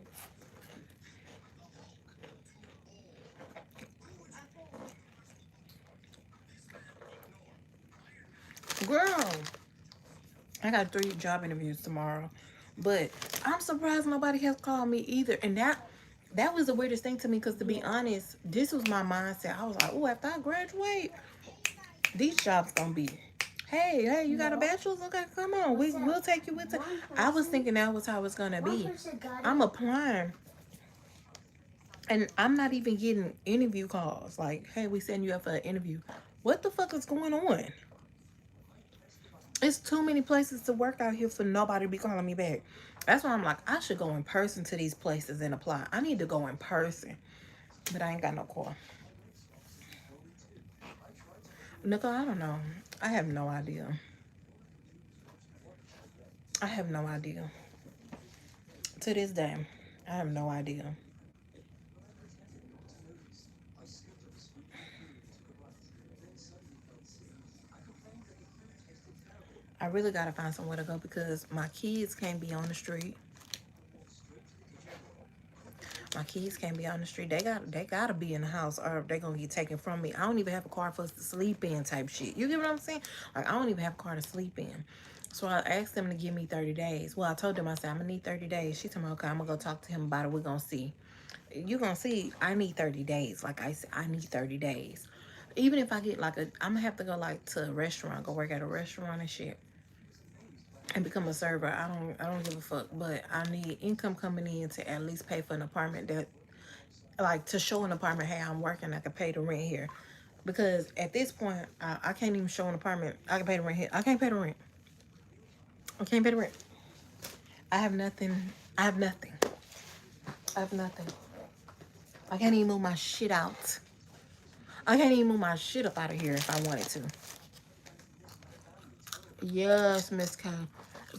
Girl, I got 3 job interviews tomorrow. But I'm surprised nobody has called me either. And that was the weirdest thing to me, because to be honest, this was my mindset. I was like, oh, after I graduate, these jobs gonna be, hey, you got a bachelor's? Okay, come on, we'll take you with. I was thinking that was how it's gonna be. I'm applying, and I'm not even getting interview calls. Like, hey, we send you up for an interview. What the fuck is going on? It's too many places to work out here for nobody to be calling me back. That's why I'm like, I should go in person to these places and apply. I need to go in person, but I ain't got no call. Nicole, I don't know. I have no idea. I have no idea. To this day, I have no idea. I really gotta find somewhere to go because my kids can't be on the street. My kids can't be on the street. They gotta be in the house or they gonna get taken from me. I don't even have a car for us to sleep in type shit. You get what I'm saying? Like, I don't even have a car to sleep in. So I asked them to give me 30 days. Well, I told them, I said, I'm gonna need 30 days. She told me, okay, I'm gonna go talk to him about it. We're gonna see. You're gonna see, I need 30 days. Like I said, I need 30 days. Even if I get like I'm gonna have to go like to a restaurant, go work at a restaurant and shit, and become a server. I don't give a fuck. But I need income coming in to at least pay for an apartment, that, like, to show an apartment, hey, I'm working, I can pay the rent here. Because at this point, I can't even show an apartment. I can pay the rent here. I can't pay the rent. I can't pay the rent. I have nothing. I have nothing. I have nothing. I can't even move my shit out. I can't even move my shit up out of here if I wanted to. Yes, Miss K.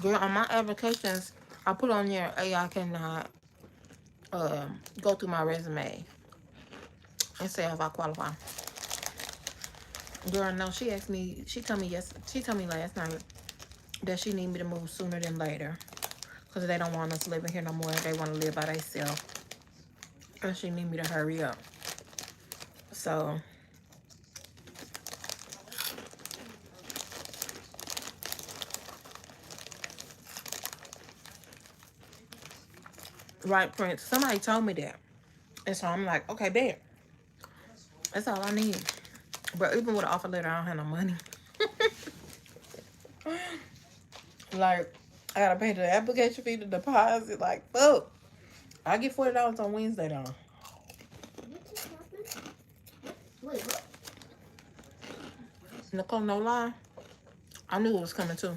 Girl, on my applications, I put on there, hey, I cannot go through my resume and say if I qualify. Girl, no, she asked me, she told me last night that she need me to move sooner than later. Because they don't want us living here no more. They want to live by themselves. And she need me to hurry up. So, right, Prince. Somebody told me that. And so I'm like, okay, bet. That's all I need. But even with an offer letter, I don't have no money. Like, I gotta pay the application fee, the deposit. Like, fuck. I get $40 on Wednesday, though. Wait, what? Nicole, no lie. I knew it was coming too.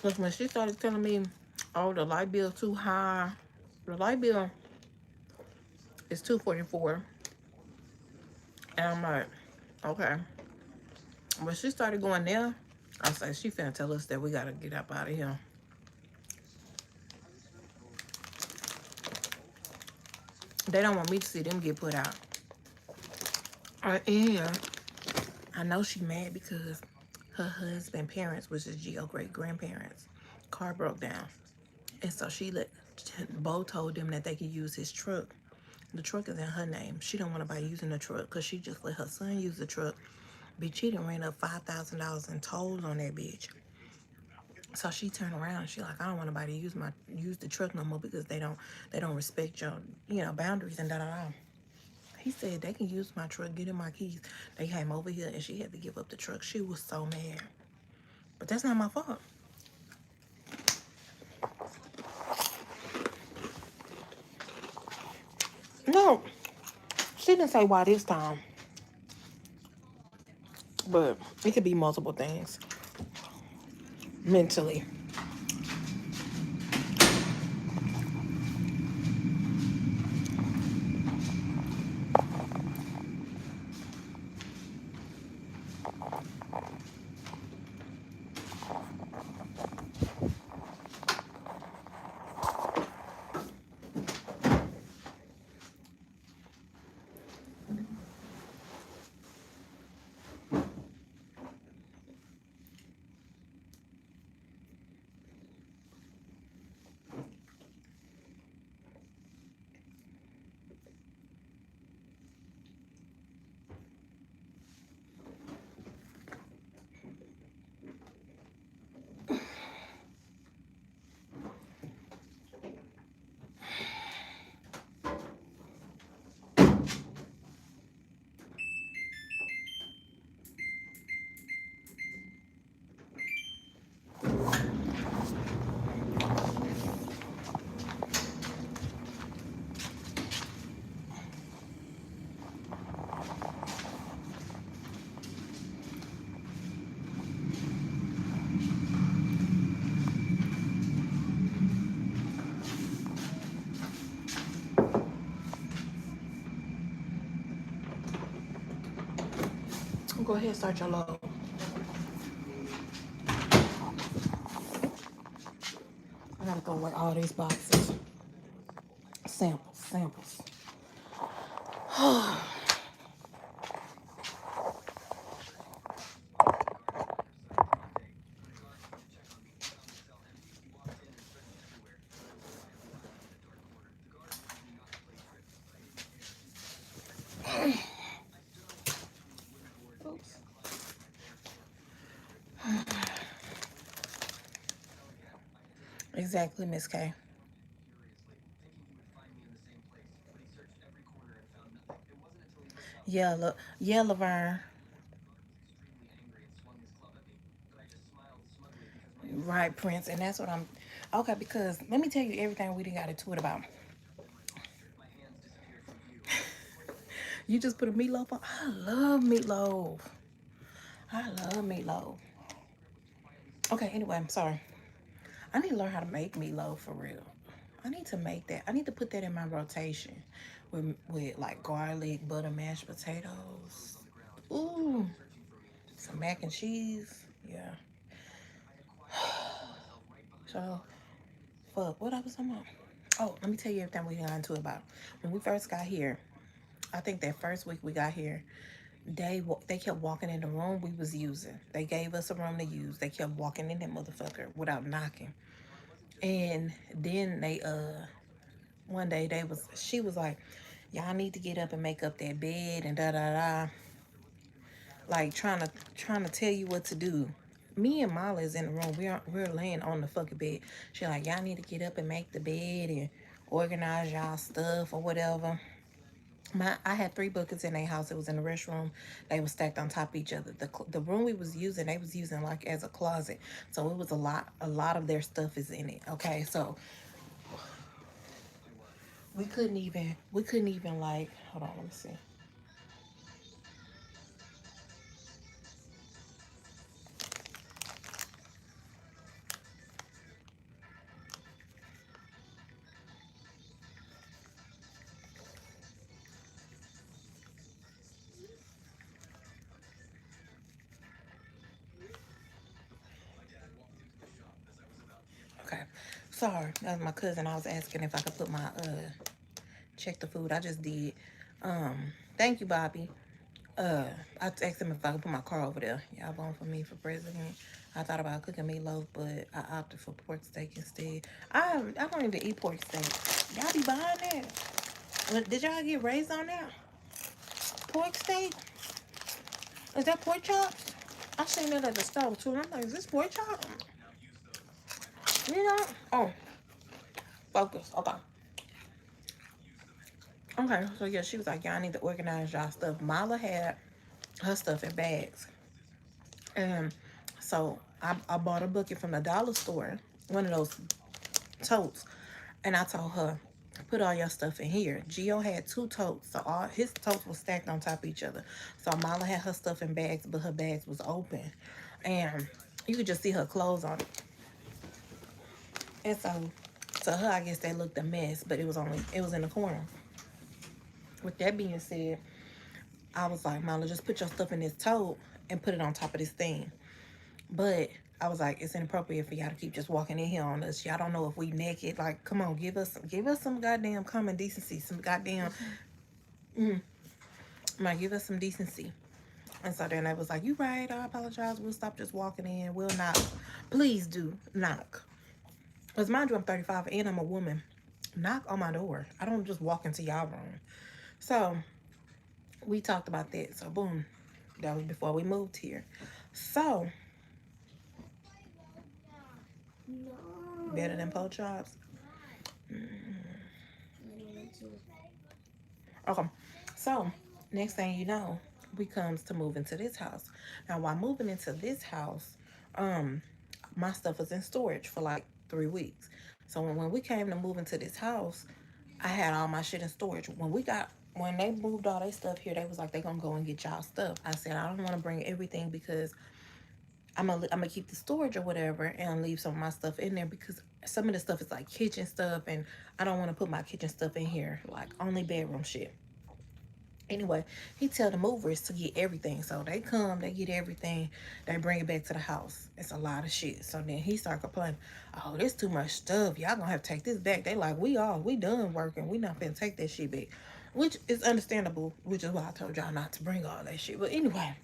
Because when she started telling me, oh, the light bill too high. The light bill is $244. And I'm like, okay. When she started going there, I was like, she finna tell us that we gotta get up out of here. They don't want me to see them get put out. Yeah. I know she mad because her husband's parents, which is Gio great grandparents, car broke down. And so Bo told them that they could use his truck. The truck is in her name. She don't want nobody using the truck because she just let her son use the truck. Bitch, he done ran up $5,000 in tolls on that bitch. So she turned around and she like, I don't want nobody to use the truck no more because they don't respect your boundaries and da da da. He said they can use my truck, get in my keys. They came over here and she had to give up the truck. She was so mad. But that's not my fault. No, she didn't say why this time. But it could be multiple things. Mentally. Go ahead, start your load. I gotta throw away all these boxes. Samples, samples. Oops. Exactly, Miss K. Yeah, look, yeah, Laverne. Right, Prince, and that's what I'm. Okay, because let me tell you everything we didn't got into it about. You just put a meatloaf on. I love meatloaf. I love meatloaf. Okay, anyway, I'm sorry. I need to learn how to make meatloaf for real. I need to make that. I need to put that in my rotation with like garlic, butter, mashed potatoes. Ooh, some mac and cheese. Yeah. So, fuck, what I was talking about? Oh, let me tell you everything we got into about. When we first got here, I think that first week we got here, they kept walking in the room we was using. They gave us a room to use. They kept walking in that motherfucker without knocking. And then they one day she was like, y'all need to get up and make up that bed and da da da, like trying to tell you what to do. Me and Molly is in the room. We're laying on the fucking bed. She like, y'all need to get up and make the bed and organize y'all stuff or whatever. I had three buckets in their house. It was in the restroom. They were stacked on top of each other. The room we was using, they was using like as a closet. So it was a lot of their stuff is in it. Okay, so we couldn't even like, hold on, let me see. Okay, sorry, that was my cousin. I was asking if I could put my check the food. I just did. Thank you, Bobby. I asked him if I could put my car over there. Y'all voting for me for president. I thought about cooking meatloaf, but I opted for pork steak instead. I don't even eat pork steak. Y'all be buying that? Did y'all get raised on that? Pork steak? Is that pork chops? I seen that at the store too. I'm like, is this pork chop? You know? Oh, focus. Okay. Okay, so yeah, she was like, y'all need to organize y'all stuff. Mala had her stuff in bags. And so I bought a bucket from the dollar store, one of those totes, and I told her, put all your stuff in here. Gio had two totes, so all his totes were stacked on top of each other. So Mala had her stuff in bags, but her bags was open, and you could just see her clothes on it. And so to her, I guess that looked a mess, but it was in the corner. With that being said, I was like, Mala, just put your stuff in this tote and put it on top of this thing. But I was like, it's inappropriate for y'all to keep just walking in here on us. Y'all don't know if we naked. Like, come on, give us some goddamn common decency, some goddamn, like, give us some decency. And so then I was like, you right, I apologize. We'll stop just walking in. We'll knock. Please do knock. Because mind you, I'm 35 and I'm a woman. Knock on my door. I don't just walk into y'all room. So we talked about that. So boom, that was before we moved here. So No. better than pork chops. Okay, so next thing you know, we comes to move into this house. Now, while moving into this house, um, my stuff was in storage for like 3 weeks. So when we came to move into this house, I had all my shit in storage. When they moved all their stuff here, they was like, they gonna go and get y'all stuff. I said, I don't want to bring everything because I'm gonna keep the storage or whatever and leave some of my stuff in there because some of the stuff is like kitchen stuff and I don't want to put my kitchen stuff in here, like only bedroom shit. Anyway, he tell the movers to get everything. So they come, they get everything, they bring it back to the house. It's a lot of shit. So then he start complaining, oh, this too much stuff. Y'all gonna have to take this back. They like, we done working. We not finna take that shit back. Which is understandable, which is why I told y'all not to bring all that shit. But anyway,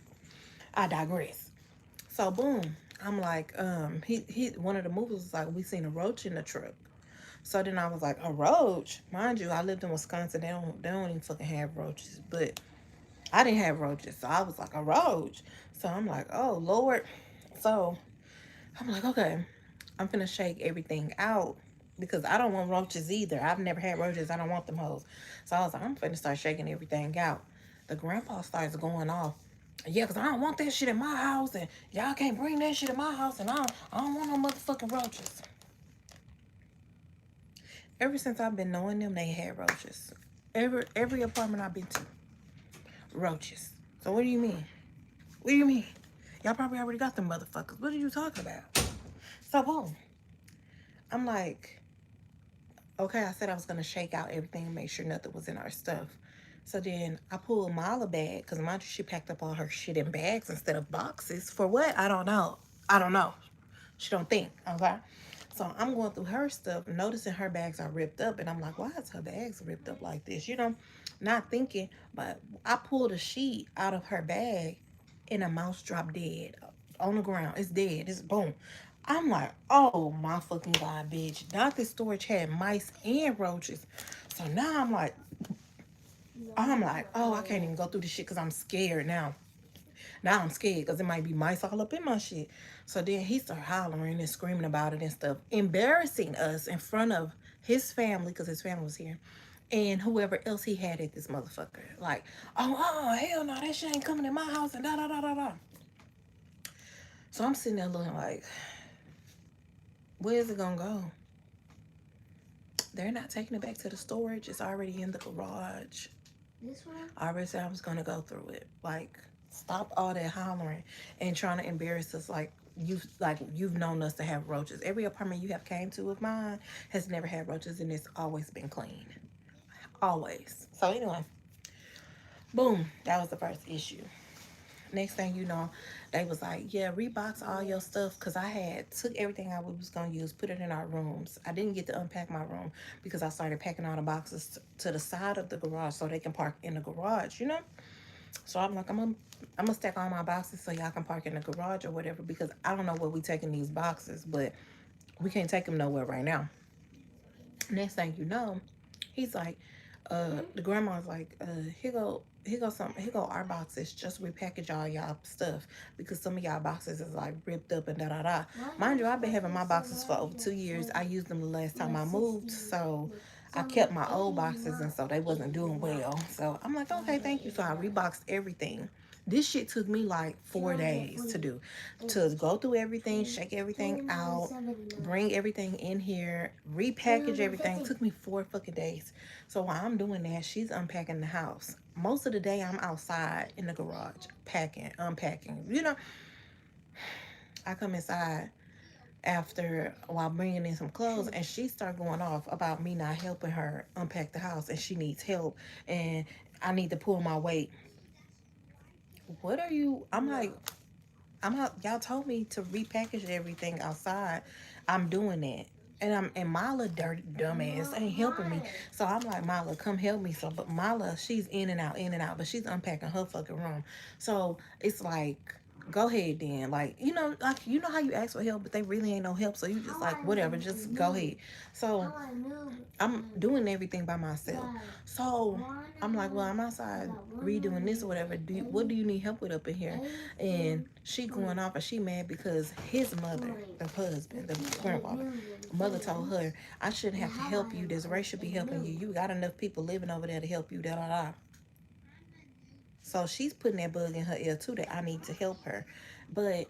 I digress. So boom. I'm like, he one of the movers was like, we seen a roach in the truck. So then I was like, a roach? Mind you, I lived in Wisconsin. They don't even fucking have roaches. But I didn't have roaches. So I was like, a roach. So I'm like, oh Lord. So I'm like, okay, I'm finna shake everything out because I don't want roaches either. I've never had roaches. I don't want them hoes. So I was like, I'm finna start shaking everything out. The grandpa starts going off. Yeah, because I don't want that shit in my house, and y'all can't bring that shit in my house, and I don't want no motherfucking roaches. Ever since I've been knowing them, they had roaches. Every apartment I've been to, roaches. So what do you mean? What do you mean? Y'all probably already got them motherfuckers. What are you talking about? So boom. I'm like, okay, I said I was gonna shake out everything and make sure nothing was in our stuff. So then I pulled Mala bag, because mind you, she packed up all her shit in bags instead of boxes. For what? I don't know. I don't know. She don't think, okay? So I'm going through her stuff, noticing her bags are ripped up, and I'm like, why is her bags ripped up like this? Not thinking, but I pulled a sheet out of her bag, and a mouse dropped dead on the ground. It's dead. It's boom. I'm like, oh my fucking god, bitch! Not this storage had mice and roaches. So now I'm like, oh, I can't even go through this shit because I'm scared now. Now I'm scared because it might be mice all up in my shit. So then he started hollering and screaming about it and stuff, embarrassing us in front of his family because his family was here and whoever else he had at this motherfucker. Like, hell no, that shit ain't coming in my house and da da da da da. So I'm sitting there looking like, where's it gonna go? They're not taking it back to the storage. It's already in the garage. This one? I already said I was gonna go through it. Like, stop all that hollering and trying to embarrass us you've known us to have roaches. Every apartment you have came to of mine has never had roaches and it's always been clean. Always. So anyway, boom, that was the first issue. Next thing you know, they was like, yeah, rebox all your stuff because I had took everything I was gonna use, put it in our rooms. I didn't get to unpack my room because I started packing all the boxes to the side of the garage so they can park in the garage. So I'm like, I'm gonna stack all my boxes so y'all can park in the garage or whatever because I don't know where we taking these boxes, but we can't take them nowhere right now. Next thing you know, he's like, the grandma's like, here go our boxes. Just repackage all y'all stuff because some of y'all boxes is like ripped up and da da da. Mind you, I've been having my boxes for over 2 years. I used them the last time I moved, so I kept my old boxes and so they wasn't doing well. So I'm like, okay, thank you. So I reboxed everything. This shit took me like 4 days to do, to go through everything, shake everything out, bring everything in here, repackage everything. It took me 4 fucking days. So while I'm doing that, she's unpacking the house. Most of the day I'm outside in the garage, packing, unpacking. I come inside after while bringing in some clothes and she started going off about me not helping her unpack the house and she needs help and I need to pull my weight. What are you? I'm like, I'm out. Y'all told me to repackage everything outside. I'm doing that. And Mala dirty dumbass ain't helping me. So I'm like, Mala, come help me. So but Mala, she's in and out, but she's unpacking her fucking room. So it's like, go ahead then. Like, how you ask for help, but they really ain't no help. So you just like, whatever, just go ahead. So I'm doing everything by myself. So I'm like, well, I'm outside redoing this or whatever. What do you need help with up in here? And she going off and she mad because his mother, the husband, the grandfather, mother told her, I shouldn't have to help you. Desiree should be helping you. You got enough people living over there to help you. Da da da. So she's putting that bug in her ear too that I need to help her. But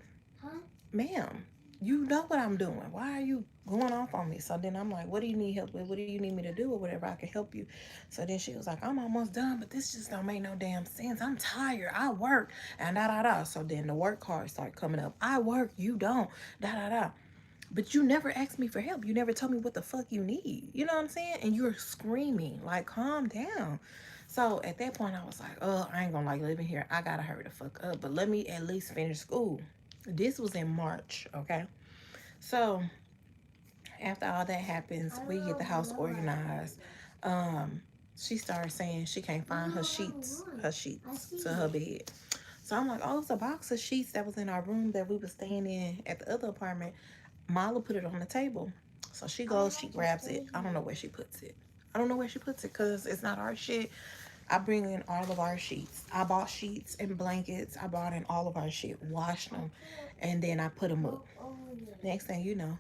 ma'am, you know what I'm doing. Why are you going off on me? So then I'm like, what do you need help with? What do you need me to do or whatever? I can help you. So then she was like, I'm almost done, but this just don't make no damn sense. I'm tired. I work and da da da. So then the work cards start coming up. I work, you don't. Da da da. But you never asked me for help. You never told me what the fuck you need. You know what I'm saying? And you're screaming like, calm down. So at that point, I was like, oh, I ain't gonna like living here. I gotta hurry the fuck up. But let me at least finish school. This was in March, okay? So after all that happens, we get the house organized. Um, she started saying she can't find her sheets to her bed. So I'm like, oh, it's a box of sheets that was in our room that we were staying in at the other apartment. Mala put it on the table. So she goes, she grabs it. I don't know where she puts it. I don't know where she puts it because it's not our shit. I bring in all of our sheets. I bought sheets and blankets. I brought in all of our shit, washed them, and then I put them up. Next thing you know,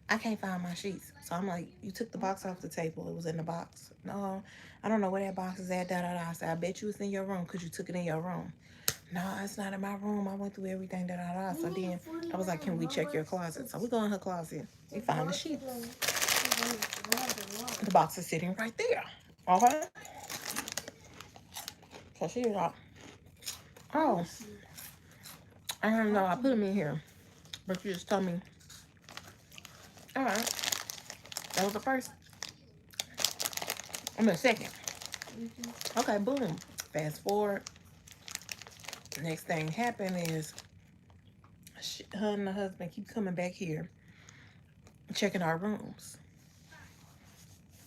I can't find my sheets. So I'm like, you took the box off the table. It was in the box. No, I don't know where that box is at. Da da da. I said, I bet you it's in your room because you took it in your room. No, it's not in my room. I went through everything. Da da da. So then I was like, can we check your closet? So we go in her closet. We find the sheets. The box is sitting right there. Okay. So she was like, oh, I don't know. I put them in here, but you just told me. All right. That was the first. I'm the second. Okay, boom. Fast forward. Next thing happened is her and the husband keep coming back here, checking our rooms.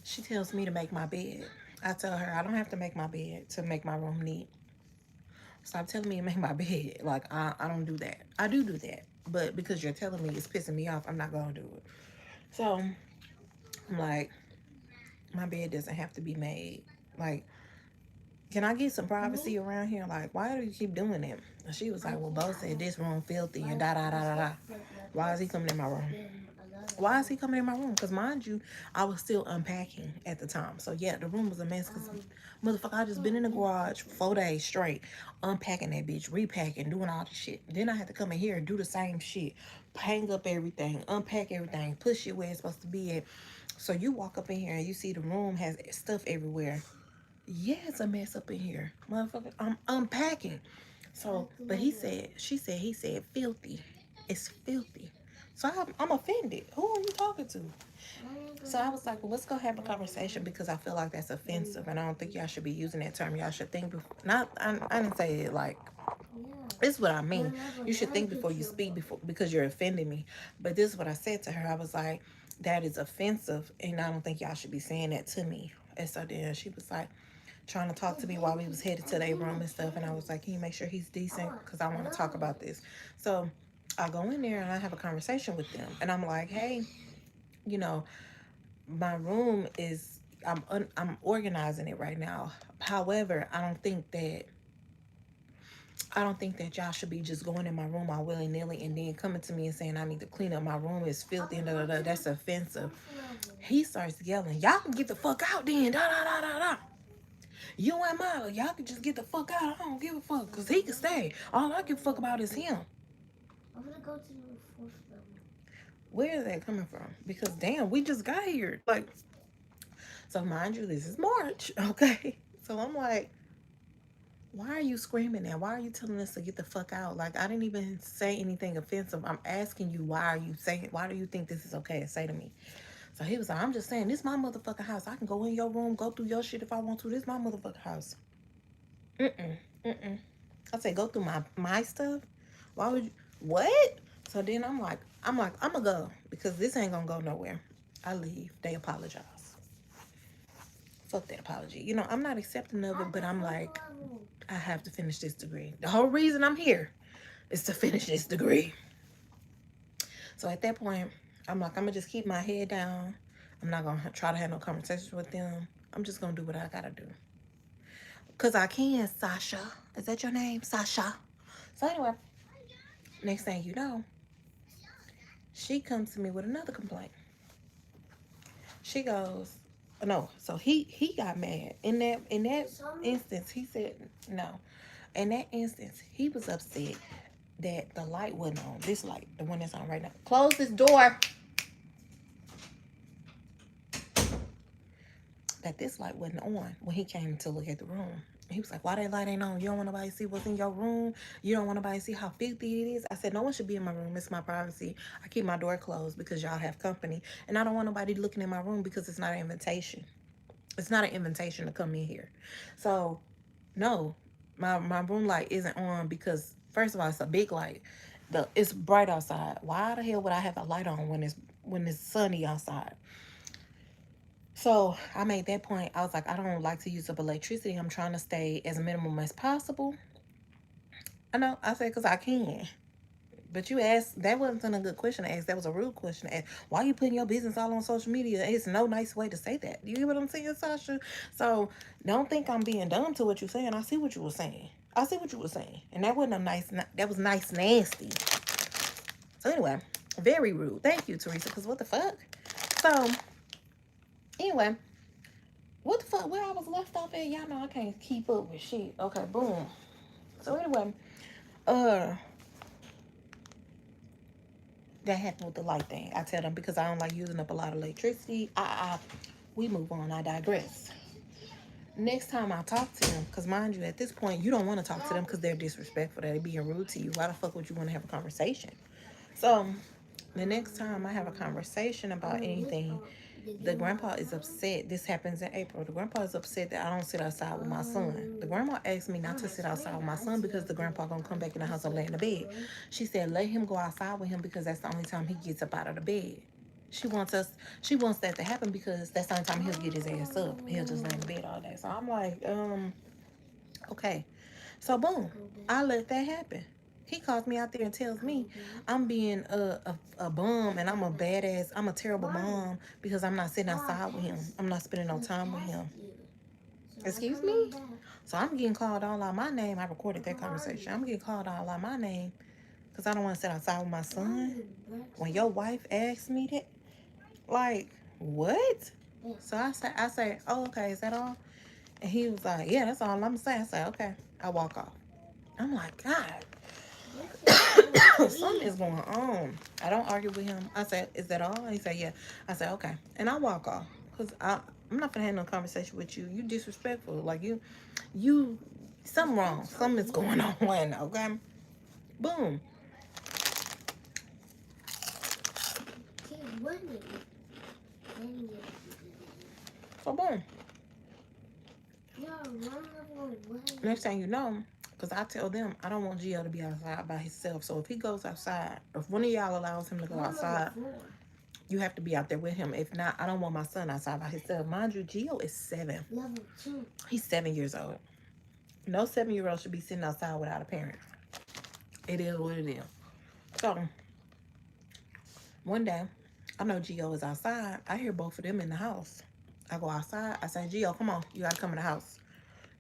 She tells me to make my bed. I tell her I don't have to make my bed to make my room neat. Stop telling me to make my bed. Like, I don't do that. I do that. But because you're telling me it's pissing me off, I'm not going to do it. So, I'm like, my bed doesn't have to be made. Like, can I get some privacy around here? Like, why do you keep doing it? And she was like, well, Bo said this room filthy and da da da da da. Why is he coming in my room? Why is he coming in my room? Because mind you, I was still unpacking at the time. So yeah, the room was a mess because motherfucker, I just been in the garage for 4 days straight, unpacking that bitch, repacking, doing all this shit. Then I had to come in here and do the same shit. Hang up everything, unpack everything, put shit where it's supposed to be at. So you walk up in here and you see the room has stuff everywhere. Yeah, it's a mess up in here. Motherfucker, I'm unpacking. So, but he said filthy. It's filthy. So I'm offended. Who are you talking to? So I was like, well, let's go have a conversation because I feel like that's offensive and I don't think y'all should be using that term. Y'all should think before, not, I didn't say it like, this is what I mean. You should think before you speak before because you're offending me. But this is what I said to her. I was like, that is offensive and I don't think y'all should be saying that to me. And so then she was like, trying to talk to me while we was headed to their room and stuff. And I was like, can you make sure he's decent? Because I want to talk about this. So I go in there and I have a conversation with them. And I'm like, hey, you know, my room is, I'm organizing it right now. However, I don't think that y'all should be just going in my room all willy-nilly and then coming to me and saying I need to clean up my room. It's filthy and da da da. That's offensive. He starts yelling, y'all can get the fuck out then. Da da da da da. You and Milo, y'all can just get the fuck out. I don't give a fuck, because he can stay. All I give a fuck about is him. I'm gonna go to the fourth level. Where is that coming from? Because, damn, we just got here. Like, so mind you, this is March, okay? So I'm like, why are you screaming now? Why are you telling us to get the fuck out? Like, I didn't even say anything offensive. I'm asking you, why do you think this is okay to say to me? So he was like, I'm just saying, this my motherfucking house. I can go in your room, go through your shit if I want to. This my motherfucking house. Mm-mm, mm-mm. I say, go through my stuff. Why would you? What? So then I'm gonna go because this ain't gonna go nowhere. I leave. They apologize. Fuck that apology. You know, I'm not accepting of it, but I'm like, I have to finish this degree. The whole reason I'm here is to finish this degree. So at that point, I'm like, I'm gonna just keep my head down. I'm not gonna try to have no conversations with them. I'm just gonna do what I gotta do. Cause I can, Sasha. Is that your name? Sasha. So anyway, next thing you know, she comes to me with another complaint. She goes, no. So he got mad. In that instance, he said no. In that instance, he was upset that the light wasn't on. This light, the one that's on right now. Close this door. That this light wasn't on when he came to look at the room. He was like, why that light ain't on? You don't want nobody to see what's in your room? You don't want nobody to see how filthy it is? I said, no one should be in my room. It's my privacy. I keep my door closed because y'all have company. And I don't want nobody looking in my room because it's not an invitation. It's not an invitation to come in here. So no, my room light isn't on because first of all, it's a big light. It's bright outside. Why the hell would I have a light on when it's sunny outside? So I made that point. I was like, I don't like to use up electricity. I'm trying to stay as minimum as possible. I know. I said because I can. But you asked, that wasn't a good question to ask. That was a rude question to ask. Why are you putting your business all on social media? It's no nice way to say that. You get what I'm saying, Sasha? So don't think I'm being dumb to what you're saying. I see what you were saying. I see what you were saying. And that wasn't a nice, that was nice, nasty. So anyway, very rude. Thank you, Teresa, because what the fuck? So anyway, what the fuck? Where I was left off at? Y'all know I can't keep up with shit. Okay, boom. So anyway, uh, that happened with the light thing. I tell them because I don't like using up a lot of electricity. We move on. I digress. Next time I talk to them, because mind you, at this point, you don't want to talk to them because they're disrespectful. They're being rude to you. Why the fuck would you want to have a conversation? So the next time I have a conversation about anything, the grandpa is upset. This happens in April. The grandpa is upset that I don't sit outside with my son. The grandma asked me not to sit outside with my son because the grandpa gonna come back in the house and lay in the bed. She said let him go outside with him because that's the only time he gets up out of the bed. She wants us. She wants that to happen because that's the only time he'll get his ass up. He'll just lay in the bed all day. So I'm like, okay. So boom, I let that happen. He calls me out there and tells me I'm being a bum and I'm a badass. I'm a terrible mom because I'm not sitting outside with him. I'm not spending no time with him. Excuse me? So I'm getting called all out my name. I recorded that conversation. I'm getting called all out my name because I don't want to sit outside with my son. When your wife asked me that, like, what? So I say, oh, okay, is that all? And he was like, yeah, that's all I'm saying. I say, okay. I walk off. I'm like, God, something is going on. I don't argue with him. I said, is that all? He said, yeah. I said, okay. And I walk off. Because I'm not going to have no conversation with you. You disrespectful. Like, you, something wrong. Something is going on, okay? Boom. So, boom. Next thing you know, because I tell them I don't want Gio to be outside by himself. So if he goes outside, if one of y'all allows him to go outside, you have to be out there with him. If not, I don't want my son outside by himself. Mind you, Gio is 7. Level 2. He's 7 years old. No 7-year-old should be sitting outside without a parent. It is what it is. So one day, I know Gio is outside. I hear both of them in the house. I go outside. I say, Gio, come on. You got to come in the house.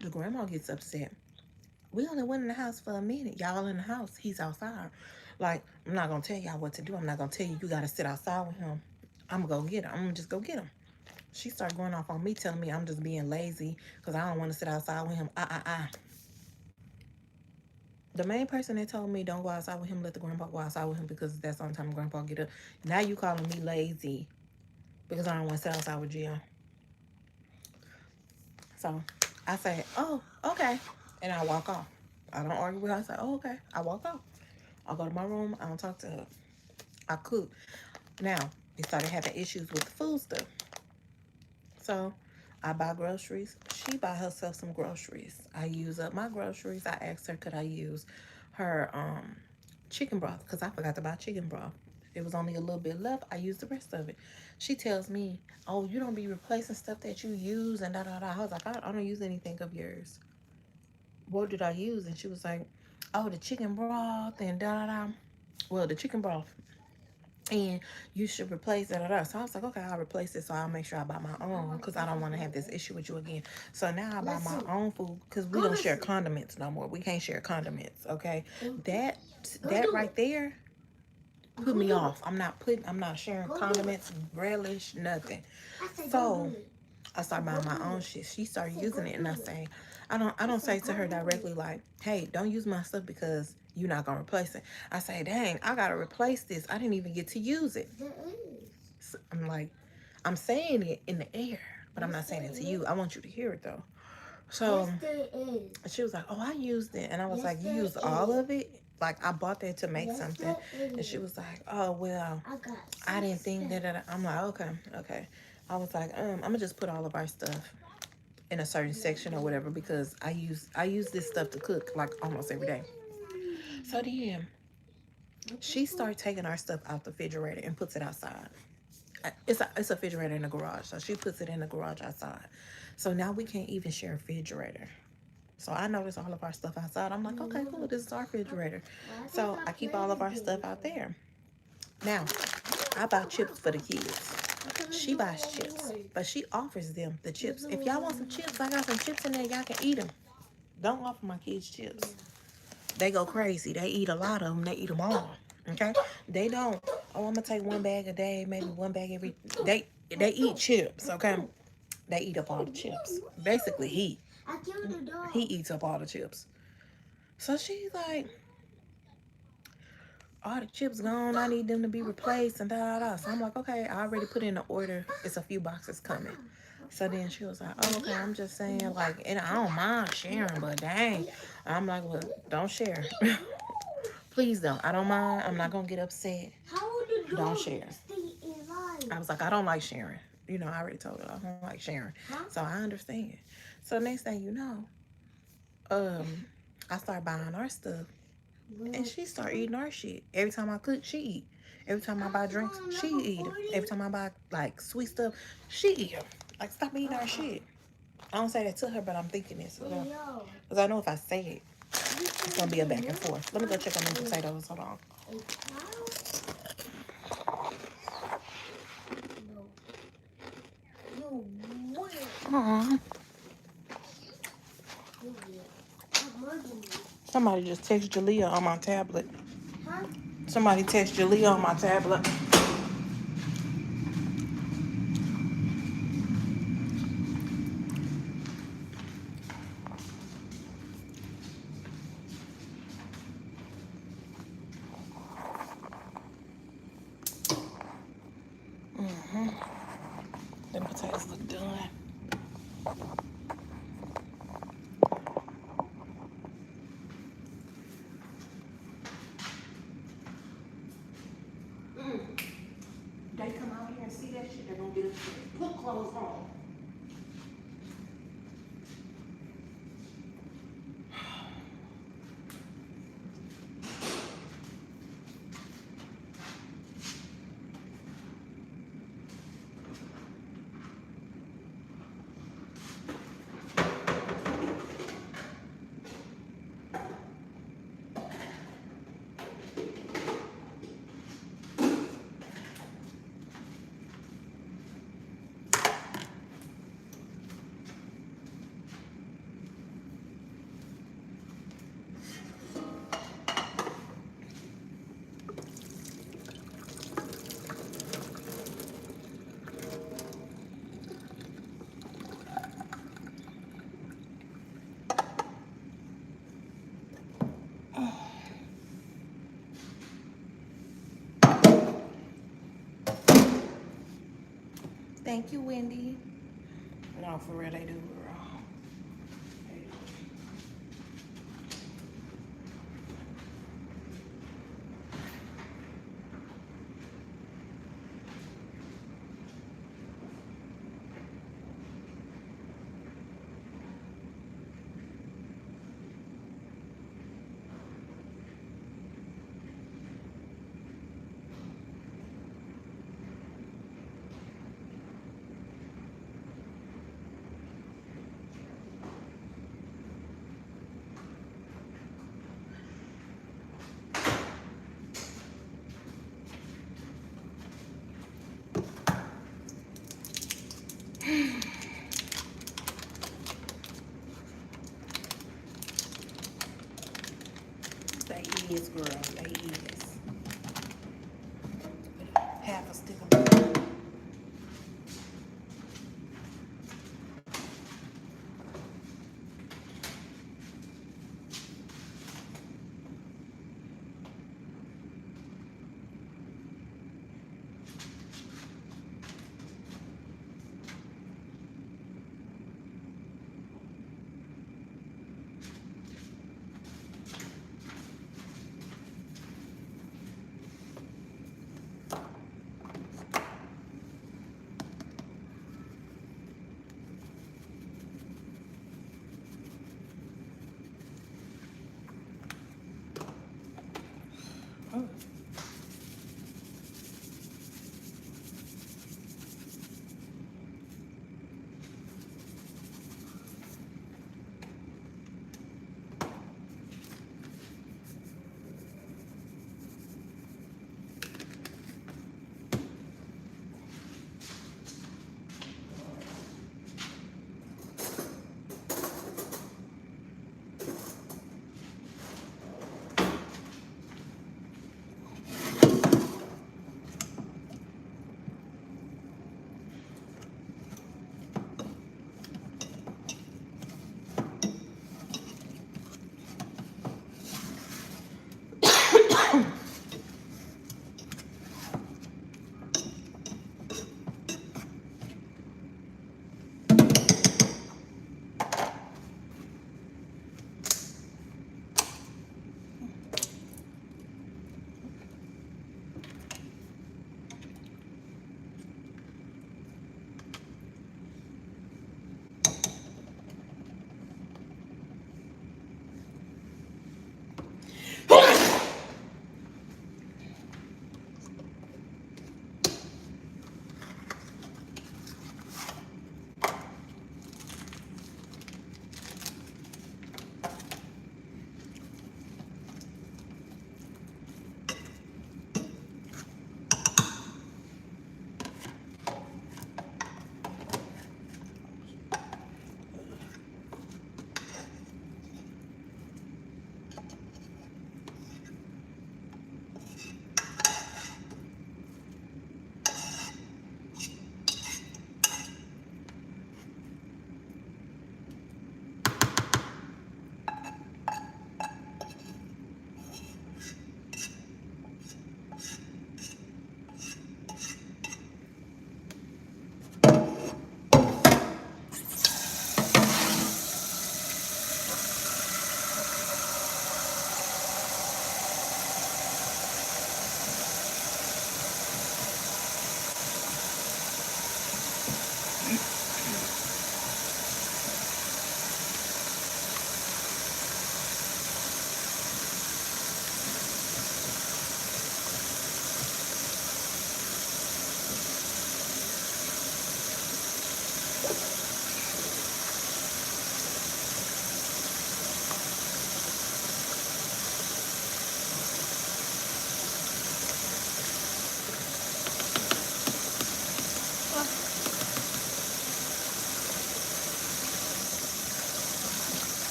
The grandma gets upset. We only went in the house for a minute. Y'all in the house. He's outside. Like, I'm not going to tell y'all what to do. I'm not going to tell you got to sit outside with him. I'm going to go get him. I'm going to just go get him. She started going off on me, telling me I'm just being lazy because I don't want to sit outside with him. The main person that told me don't go outside with him, let the grandpa go outside with him because that's the only time grandpa get up. Now you calling me lazy because I don't want to sit outside with Gio. So I say, oh, okay. And I walk off. I don't argue with her. I say, oh, okay. I walk off. I go to my room. I don't talk to her. I cook. Now, they started having issues with the food stuff. So I buy groceries. She buy herself some groceries. I use up my groceries. I asked her, could I use her chicken broth? Because I forgot to buy chicken broth. It was only a little bit left. I used the rest of it. She tells me, oh, you don't be replacing stuff that you use and da-da-da. I was like, I don't use anything of yours. What did I use? And she was like, oh, the chicken broth and da-da-da. Well, the chicken broth. And you should replace da-da-da. So I was like, okay, I'll replace it. So I'll make sure I buy my own because I don't want to have this issue with you again. So now I buy my own food because we don't share condiments no more. We can't share condiments, okay? That right there put me off. I'm not sharing condiments, relish, nothing. So I started buying my own shit. She started using it, and I don't say to her directly like, hey, don't use my stuff because you're not gonna replace it. I say, dang, I gotta replace this. I didn't even get to use it. So I'm like, I'm saying it in the air, but I'm not saying it to you. I want you to hear it though. So she was like, oh, I used it. And I was like, you used all of it? Like, I bought that to make something. And she was like, oh, well, I didn't think that. I'm like, okay. I was like, I'm going to just put all of our stuff in a certain section or whatever, because I use this stuff to cook like almost every day. So then she started taking our stuff out the refrigerator and puts it outside. It's a refrigerator in the garage, so she puts it in the garage outside. So now we can't even share a refrigerator. So I noticed all of our stuff outside. I'm like, okay, cool, this is our refrigerator. So I keep all of our stuff out there. Now, I buy chips for the kids. She buys chips, but she offers them the chips. If y'all want some chips, I got some chips in there. Y'all can eat them. Don't offer my kids chips. They go crazy. They eat a lot of them. They eat them all. Okay? They don't. Oh, I'm gonna take one bag a day, maybe one bag every. They eat chips. Okay? They eat up all the chips. Basically, he eats up all the chips. So she's like, all the chips gone. I need them to be replaced and da da da. So I'm like, okay, I already put in the order. It's a few boxes coming. So then she was like, oh, okay, I'm just saying, like, and I don't mind sharing, but dang. I'm like, well, don't share. Please don't. I don't mind. I'm not going to get upset. Don't share. I was like, I don't like sharing. You know, I already told her I don't like sharing. So I understand. So next thing you know, I start buying our stuff. And she start eating our shit. Every time I cook, she eat. Every time I buy drinks, she eat them. Every time I buy, like, sweet stuff, she eat them. Like, stop eating our shit. I don't say that to her, but I'm thinking this. Because I know if I say it, it's going to be a back and forth. Let me go check on the potatoes. Hold on. Aww. Somebody just text Jalea on my tablet. Somebody text Jalea on my tablet. Them potatoes look done. They come out here and see that shit, they're gonna get upset. Put clothes on. Thank you, Wendy. No, for real, they do, girl. They is, girl. They is. Half a stick of butter.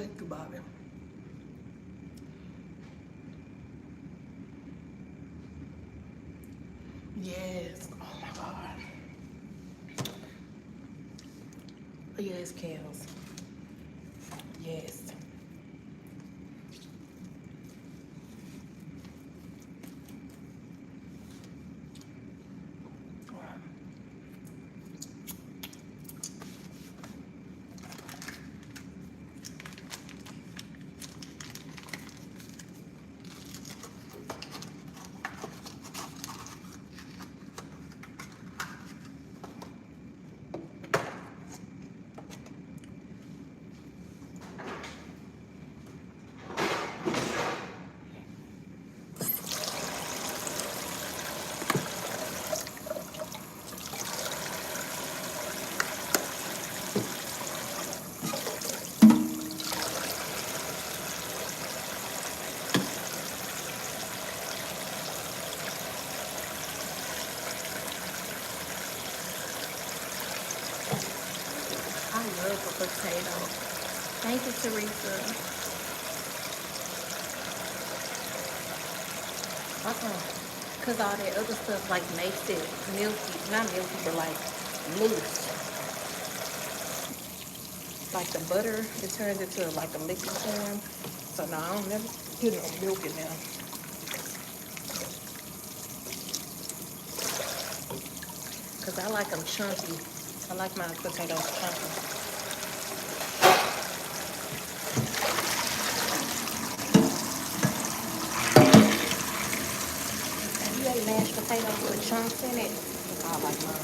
Thank you, Bobby. Yes. Oh my God. Yes, Kels. Yes. I love a potato. Thank you, Teresa. Cause all that other stuff like makes it milky, not milky, but like loose. Like the butter, it turns into like a liquid form. So no, I don't never put no milk in there. Cause I like them chunky. I like my potatoes chunky. Have you ate mashed potatoes with chunks in it? That's how I like mine.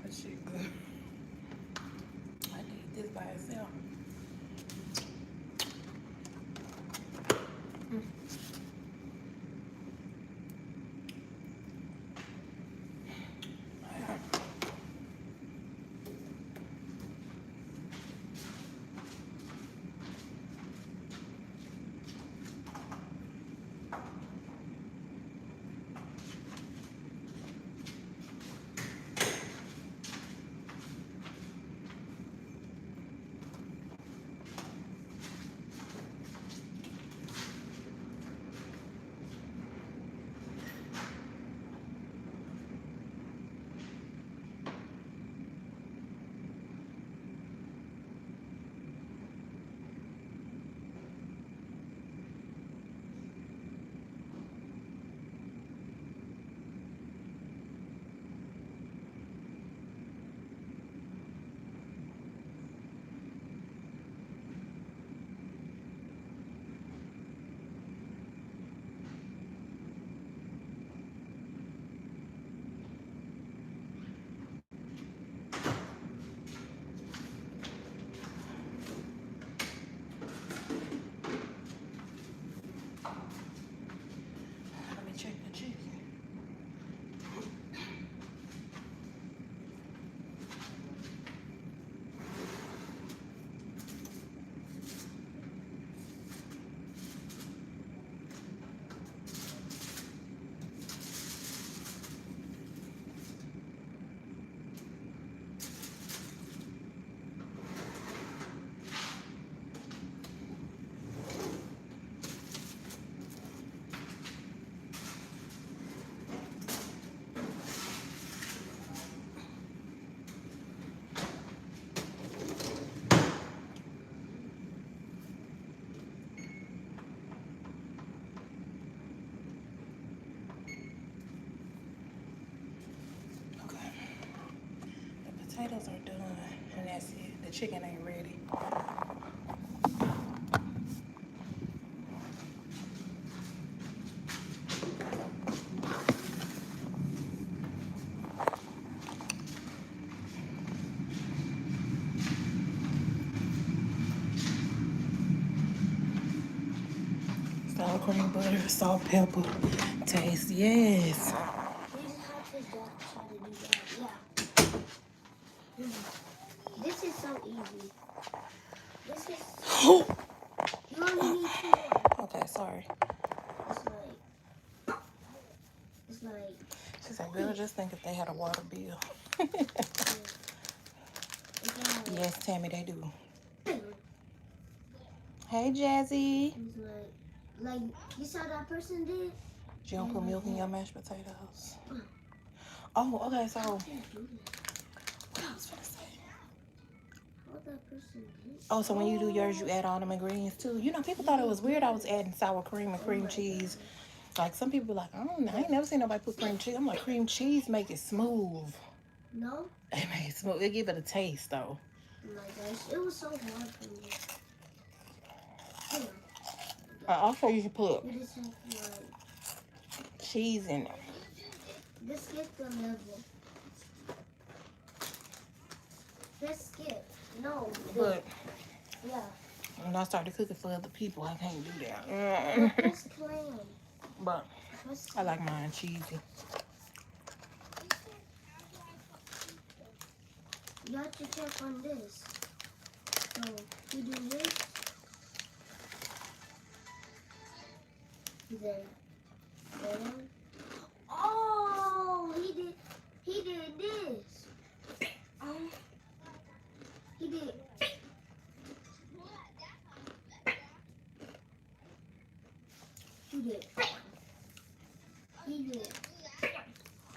That shit good. I need this by itself. potatoes are done, and that's it. The chicken ain't ready. Sour cream, butter, salt, pepper, taste. Yes. You just have to try to do that. Yeah. This is so easy. This is. You only need 2 more. Okay, sorry. It's like. She said, girl, just think if they had a water bill. Yes, Tammy, they do. Hey, Jazzy. It's like you saw that person did? You don't put milk in your mashed potatoes. Oh, okay, so. What I was gonna say. What that person did? Oh, so when you do yours, you add all them ingredients too. You know, people thought it was weird I was adding sour cream and cream cheese. Like, some people be like, I don't know, I ain't never seen nobody put cream cheese. I'm like, cream cheese make it smooth. No? It make it smooth. It give it a taste, though. Oh my gosh, it was so hard for me. Also, you should put You just have to, cheese in it. Just skip the level. Just skip. No. But Yeah. when I started cooking for other people, I can't do But that. just plan. But I like mine cheesy. You have to check on this. So, you do this. Then. Oh, he did this. He did. He did. He did.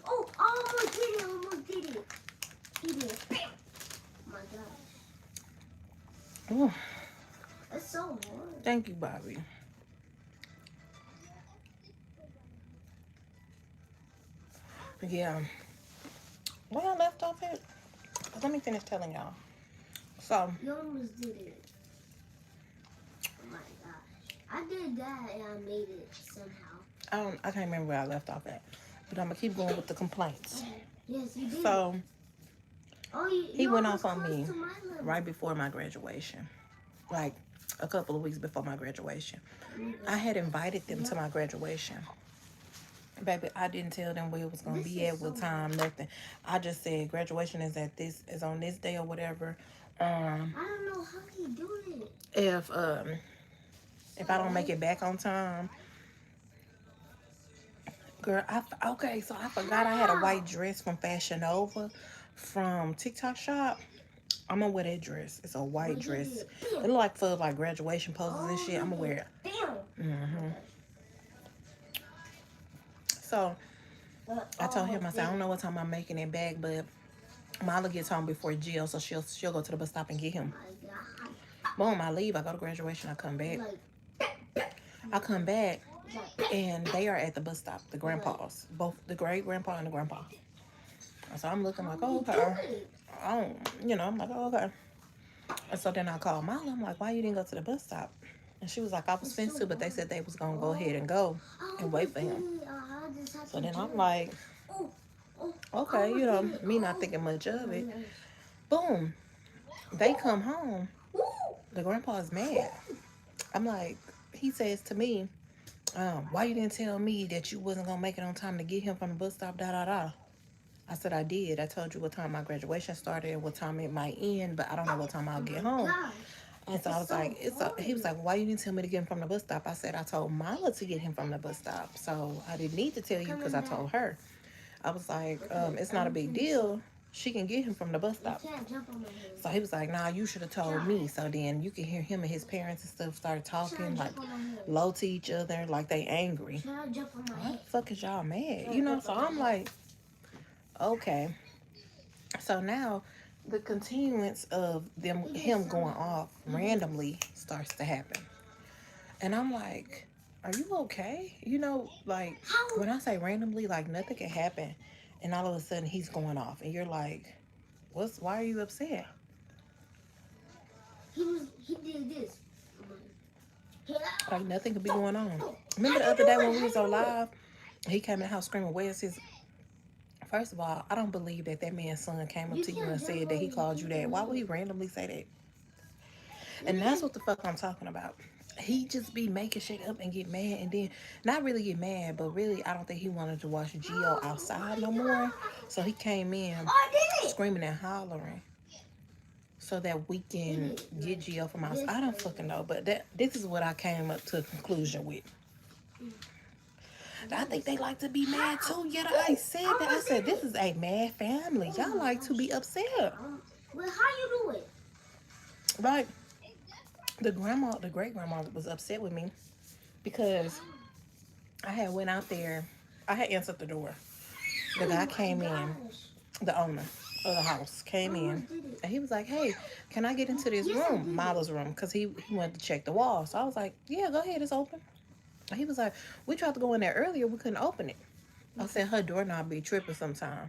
Oh, almost did it. He did. Oh my gosh. Ooh, That's so hard. thank you, Bobby. Yeah. Where I left off at? Let me finish telling y'all. So. You almost did it. Oh my gosh. I did that and I made it somehow. I can't remember where I left off at. But I'm going to keep going with the complaints. Okay. Yes, you did. So, he went almost off on me close to my level. right before my graduation. Like, a couple of weeks before my graduation. I had invited them to my graduation. Baby, I didn't tell them where it was gonna be at, what time, nothing. I just said graduation is on this day or whatever. I don't know how he do it. If I don't make it back on time, girl. Okay, so I forgot I had a white dress from Fashion Nova from TikTok shop. I'm gonna wear that dress. It's a white dress. It look like for like graduation poses and shit. I'm gonna wear it. So I told him, I said, I don't know what time I'm making it back, but Mala gets home before Jill, so she'll go to the bus stop and get him. Boom, I leave. I go to graduation. I come back. And they are at the bus stop. The grandpas, both the great grandpa and the grandpa. So I'm looking like, oh, okay. I'm like, oh, okay. And so then I called Mala. I'm like, why you didn't go to the bus stop? And she was like, I was finna to, but they said they was gonna go ahead and go and wait for him. So then I'm like, okay, me not thinking much of it. Boom. They come home. The grandpa's mad. I'm like, he says to me, why you didn't tell me that you wasn't gonna make it on time to get him from the bus stop, da da da. I said, I did. I told you what time my graduation started and what time it might end, but I don't know what time I'll get home. And so I was like, he was like, why you didn't tell me to get him from the bus stop? I said, I told Mala to get him from the bus stop. So I didn't need to tell you because I told her. I was like, it's not a big deal. She can get him from the bus stop. So he was like, nah, you should have told me. So then you can hear him and his parents and stuff start talking like low to each other, like they angry. Why the fuck is y'all mad? So I'm like, okay. So now the continuance of him going off randomly starts to happen. And I'm like, are you okay? Like when I say randomly, like nothing can happen. And all of a sudden he's going off. And you're like, Why are you upset? He did this. He, Like nothing could be going on. how Remember the you other day do when it? we How was on you do it? live? He came in the house screaming, "Where's his?" First of all, I don't believe that that man's son came up You to you can't and jump said that on he your called you that. Why would he feet. randomly say that? You And that's can't. what the fuck I'm talking about. He just be making shit up and get mad, and then not really get mad, but really I don't think he wanted to watch Geo outside no more. So he came in Oh, I did it. screaming and hollering so that we Did can it get like Geo from outside. this I don't way. fucking know, but this is what I came up to a conclusion with. I think they like to be mad too. Yet I said that. I Almost said did this it. is a mad family. Oh Y'all my like to gosh. be upset. Well, how you do it? Like the great grandma was upset with me because I had went out there. I had answered the door. The Oh guy my came in, gosh. the owner of the house came in, Almost did it. and he was like, "Hey, can I get into this Yes, I room, did it. Milo's room?" Because he wanted to check the wall. So I was like, "Yeah, go ahead, it's open." He was like, "We tried to go in there earlier, we couldn't open it." I said, "Her doorknob be tripping sometime."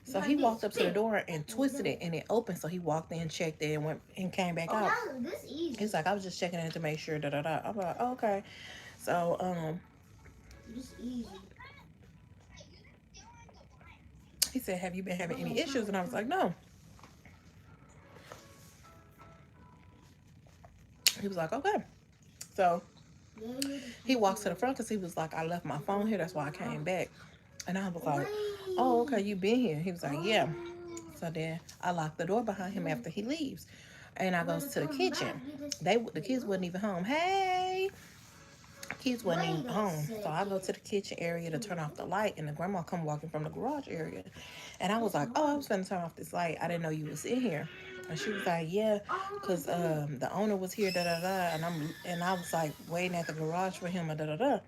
So he Like walked this. up to the Big. door and Like twisted it, that. and it opened. So he walked in, checked it, and went and came back Oh, out. this easy. He's like, "I was just checking in to make sure." Da da da. I'm like, oh, "Okay." So This easy. he said, "Have you been having any Okay, issues?" And I was like, "No." He was like, "Okay." So Yeah, you he walks to the front because he was like, "I left my phone here. That's why I came back." And I was like, "Oh, okay, Wait. you been here?" He was like, "Yeah." Oh. So then I locked the door behind him after he leaves, and I When goes it to the come back, kitchen. you just The kids wasn't even home. Hey, kids wasn't even wait a home. So I go second. to the kitchen area to turn off the light, and the grandma come walking from the garage area, and I was like, "Oh, I was gonna turn off this light. I didn't know you was in here." And she was like, "Yeah, Oh, cause did it. the owner was here, da da da." And I was like waiting at the garage for him, da da da.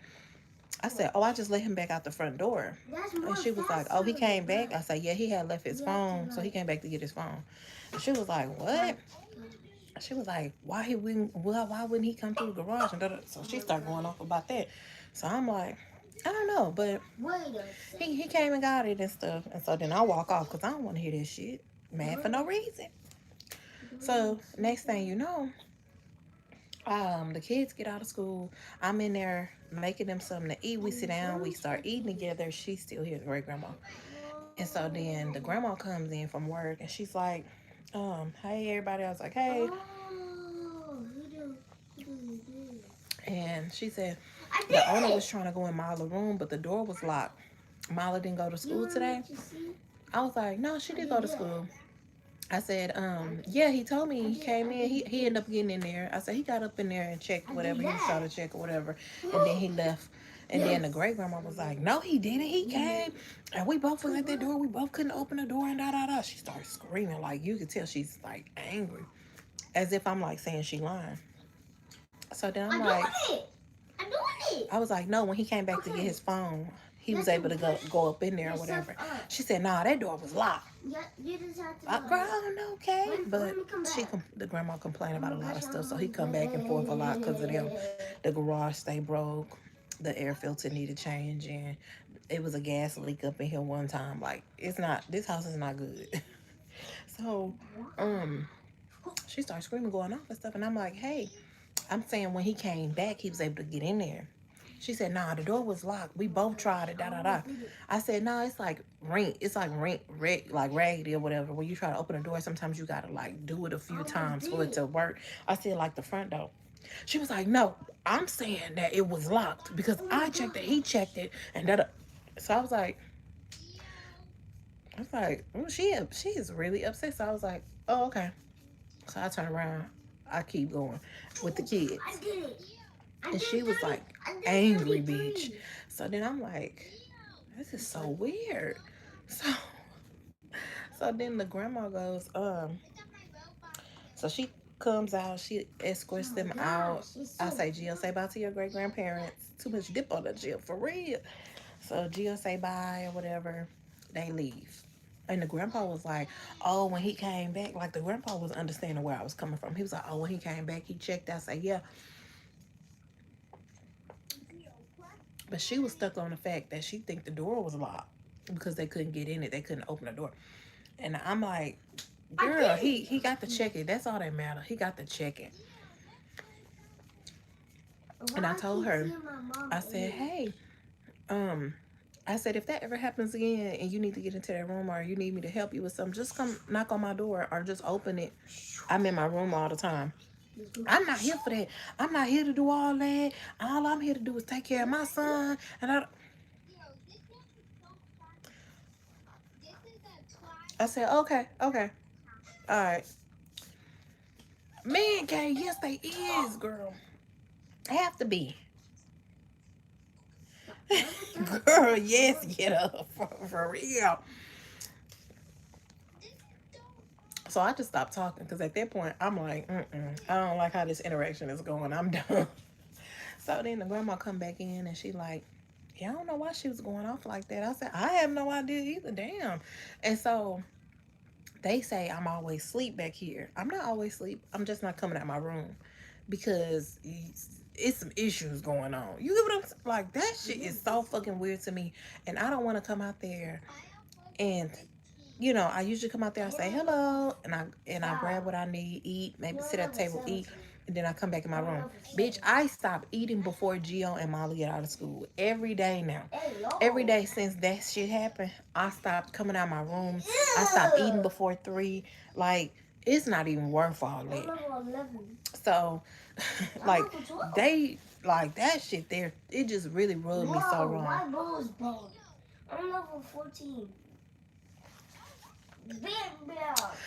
I said, "Oh, I just let him back out the front door." That's And more she was like, "Oh, he faster than came back?" I that. said, "Yeah, he had left his You have to phone, so he came back to get his phone." And she was like, like, "What?" She was like, why wouldn't he come through the garage?" And da-da. So oh she my started going gosh. off about that. So I'm like, I don't know, but Wait a he second. came and got it and stuff. And so then I walk off because I don't want to hear this shit. Mad for no reason. So next thing you know, the kids get out of school. I'm in there making them something to eat. We sit down, we start eating together. She's still here, the great grandma. And so then the grandma comes in from work and she's like, "Hey everybody." I was like, "Hey." Oh, who do? And she said I the owner did was it. trying to go in Mila's room, but the door was locked. Mila didn't go to You school want me today. to see? I was like, "No, she I did go did to that. school." I said, "Yeah, he told me he came I in. did He ended this. up getting in there." I said he got up in there and checked I whatever did he was trying that. to check or whatever, and then he left. And then the Yes. great grandma was like, "No, he didn't. He came, and we both was at that door. We both couldn't open the door, and da da da." She started screaming like you could tell she's like angry, as if I'm like saying she lying. So then I'm I'm like, doing it. I'm doing it. I was like, no, when he came back to get Okay. his phone, he You was have to able to push go up in there or yourself whatever. up. She said, nah, that door was locked. Yeah, you just have to Girl, I don't know, okay. let But me come back. the grandma complained Oh about my a lot gosh, of I'm stuff. So he come hungry. back and forth a lot because of them. The garage stay broke. The air filter needed changing. It was a gas leak up in here one time. Like, this house is not good. So, um, she started screaming, going off and stuff. And I'm like, hey, I'm saying when he came back, he was able to get in there. She said, nah, the door was locked. We Oh my both tried gosh, it, I da da da. almost did it. I said, no, it's like like raggedy or whatever. When you try to open a door, sometimes you gotta like do it a I few almost times did for it it. to work. I said, like the front door. She was like, no, I'm saying that it was locked because Oh my I checked it, he gosh. checked it, and da. So I was like, oh, she is really upset. So I was like, oh, okay. So I turn around, I keep going with the I kids. did it. I And did she was like, 30. I did angry bitch. 33. So then I'm like, this is I'm so sorry. weird. So so then the grandma goes, so she comes out, she escorts Oh my them out. gosh, it's I so say, Gio, say bye to your great grandparents. Too much dip on the Gio, for real. So Gio say bye or whatever. They leave. And the grandpa was like, oh, when he came back, like the grandpa was understanding where I was coming from. He was like, oh, when he came back, he checked. I say, yeah. But she was stuck on the fact that she think the door was locked because they couldn't get in it. They couldn't open the door. And I'm like, Girl, he got the check it. That's all that matter. He got the check it. And I told her, I said, hey, um, I said, if that ever happens again and you need to get into that room or you need me to help you with something, just come knock on my door or just open it. I'm in my room all the time. I'm not here for that. I'm not here to do all that. All I'm here to do is take care of my son. And I said, okay, okay, all right. Man, gay, yes, they is, girl. Have to be. Girl, yes, get up for real. So I just stopped talking because at that point I'm like, I don't like how this interaction is going. I'm done. So then the grandma come back in and she like, yeah, I don't know why she was going off like that. I said, I have no idea either. Damn. And so they say I'm always asleep back here. I'm not always asleep. I'm just not coming out my room because it's some issues going on. You get what I'm saying? Like that shit is so fucking weird to me, and I don't want to come out there and I usually come out there, I say hello, and I grab what I need, eat, maybe sit at the table, eat, and then I come back in my room. Bitch, I stopped eating before Gio and Molly get out of school. Every day now. Every day since that shit happened, I stopped coming out of my room. I stopped eating before 3. Like, it's not even worth all that. So, like, they, like, that shit there, it just really rubbed me so wrong. My ball's ball. I'm level 14.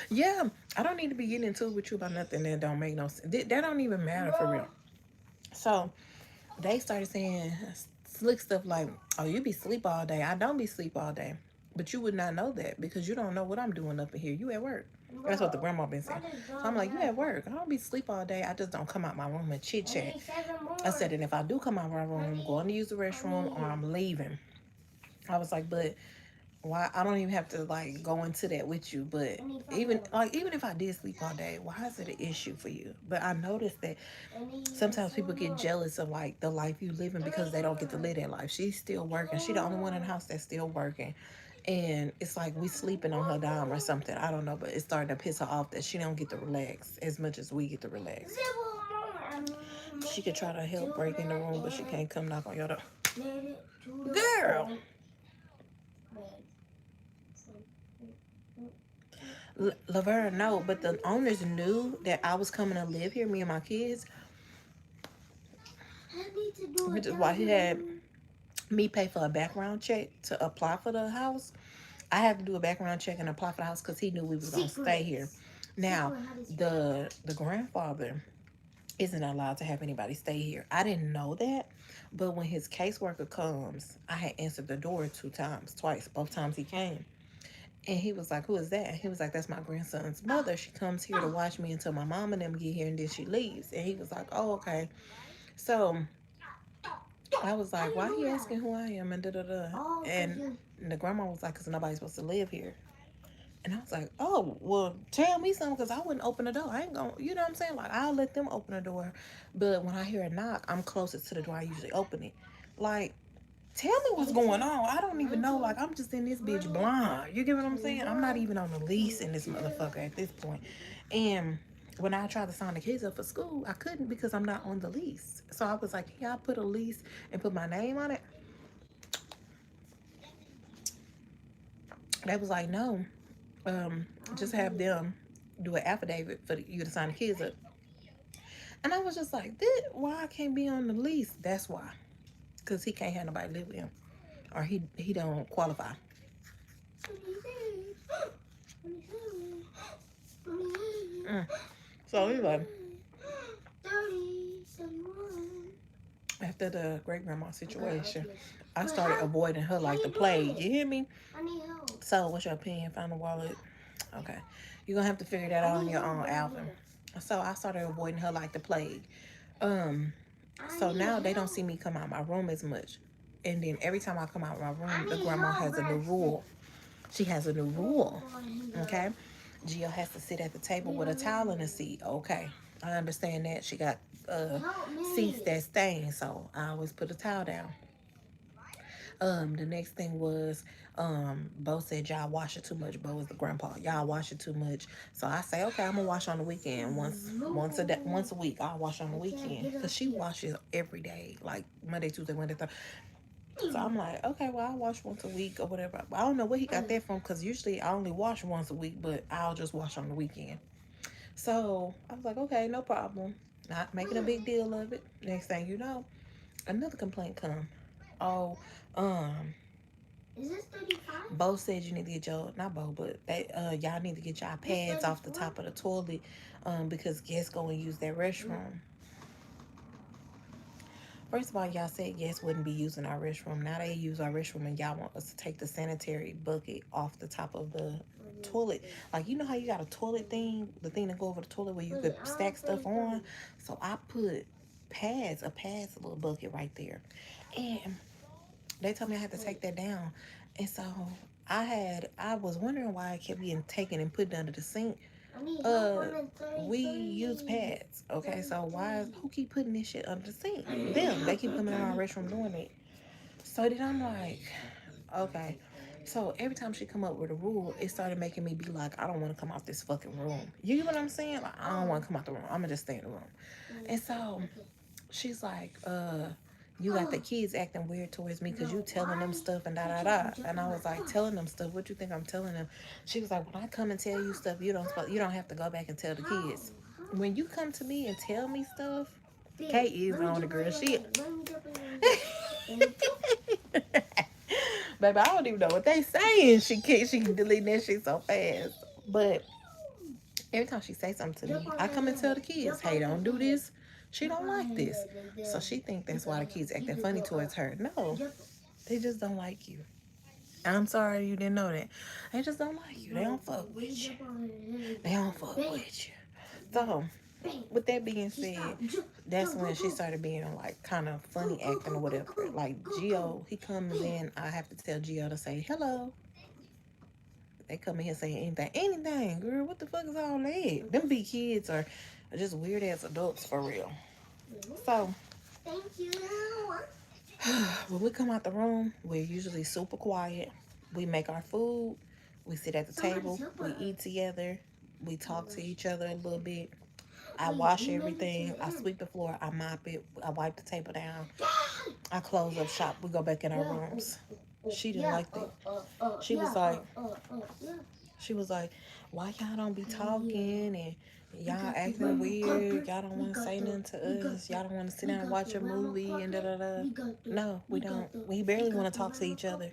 Yeah, I don't need to be getting into it with you about nothing that don't make no sense. That don't even matter for real. So they started saying slick stuff like, "Oh, you be sleep all day." I don't be sleep all day, but you would not know that because you don't know what I'm doing up in here. You at work. That's what the grandma been saying. So I'm like, you at work. I don't be sleep all day. I just don't come out my room and chit chat. I said, and if I do come out my room, I'm going to use the restroom or I'm leaving. I was like, but why I don't even have to like go into that with you, but even if I did sleep all day, why is it an issue for you? But I noticed that sometimes people get jealous of like the life you living because they don't get to live that life. She's still working. She the only one in the house that's still working. And it's like we sleeping on her dime or something. I don't know, but it's starting to piss her off that she don't get to relax as much as we get to relax. She could try to help break in the room, but she can't come knock on your door. Girl. Laverne, no, but the owners knew that I was coming to live here, me and my kids, which is why he had me pay for a background check to apply for the house. I had to do a background check and apply for the house because he knew we was gonna stay here. Now, the grandfather isn't allowed to have anybody stay here. I didn't know that, but when his caseworker comes, I had answered the door twice, both times he came. And he was like, who is that? He was like, that's my grandson's mother. She comes here to watch me until my mom and them get here and then she leaves. And he was like, oh, okay. So I was like, why are you asking who I am? And da-da-da. And the grandma was like, because nobody's supposed to live here. And I was like, oh, well, tell me something because I wouldn't open the door. I ain't going to, you know what I'm saying? Like, I'll let them open the door. But when I hear a knock, I'm closest to the door. I usually open it. Like, tell me what's going on. I don't even know. Like, I'm just in this bitch blind. You get what I'm saying? I'm not even on the lease in this motherfucker at this point. And when I tried to sign the kids up for school, I couldn't because I'm not on the lease. So I was like, yeah, I put a lease and put my name on it. They was like, no, just have them do an affidavit for you to sign the kids up. And I was just like, why I can't be on the lease? That's why. Because he can't have nobody live with him. Or he don't qualify. So anyway, after the great grandma situation, I started avoiding her like the plague. You hear me? So what's your opinion? Found a wallet? Okay. You're gonna have to figure that out on your own, Alvin. So I started avoiding her like the plague. So now they don't see me come out my room as much. And then every time I come out my room, the grandma has a new rule. She has a new rule. Okay? Gio has to sit at the table with a towel in the seat. Okay. I understand that. She got seats that stain, so I always put a towel down. The next thing was, Bo said y'all wash it too much. Bo was the grandpa. Y'all wash it too much. So I say, okay, I'm gonna wash on the weekend once a week. I'll wash on the weekend because she washes every day, like Monday, Tuesday, Wednesday, Thursday. So I'm like, okay, well, I'll wash once a week or whatever. I don't know where he got that from because usually I only wash once a week, but I'll just wash on the weekend. So I was like, okay, no problem. Not making a big deal of it. Next thing you know, another complaint come. Oh, um, Is this 35? Bo said you need to get your, not Bo, but they y'all need to get y'all pads off the top of the toilet, because guests go and use that restroom. First of all, y'all said guests wouldn't be using our restroom. Now they use our restroom and y'all want us to take the sanitary bucket off the top of the toilet. Like, you know how you got a toilet thing, the thing to go over the toilet where you could stack stuff on? So I put a little bucket right there. And they told me I had to take that down. And so I was wondering why I kept getting taken and put under the sink. I need help Uh, on the we use pads. Okay, so who keep putting this shit under the sink? Them. They keep coming in our restroom doing it. So then I'm like, okay. So every time she come up with a rule, it started making me be like, I don't want to come out this fucking room. You get what I'm saying? Like, I don't want to come out the room. I'm gonna just stay in the room. And so she's like, you got the kids acting weird towards me because you telling them stuff and da da da. And I was like, telling them stuff? What you think I'm telling them? She was like, when I come and tell you stuff, you don't have to go back and tell the kids. When you come to me and tell me stuff, Kate is on the girl. She baby, I don't even know what they saying. She can delete that shit so fast. But every time she say something to me, I come and tell the kids, hey, don't do this. She don't like this. So she think that's why the kids acting funny towards her. No, they just don't like you. I'm sorry you didn't know that. They just don't like you. They don't fuck with you. They don't fuck with you. So, with that being said, that's when she started being like kind of funny acting or whatever. Like Gio, he comes in, I have to tell Gio to say hello. They come in here saying anything, girl. What the fuck is all that? Them big kids are just weird ass adults for real. So Thank you. when we come out the room, we're usually super quiet. We make our food. We sit at the table. We eat together. We talk to each other a little bit. I wash everything. I sweep the floor. I mop it. I wipe the table down. I close up shop. We go back in our rooms. She didn't like that. She was like, she was like, why y'all don't be talking and y'all acting weird? Y'all don't want to say nothing to us. Y'all don't want to sit down and watch a movie and da da da. No, we don't. We barely want to talk to each other.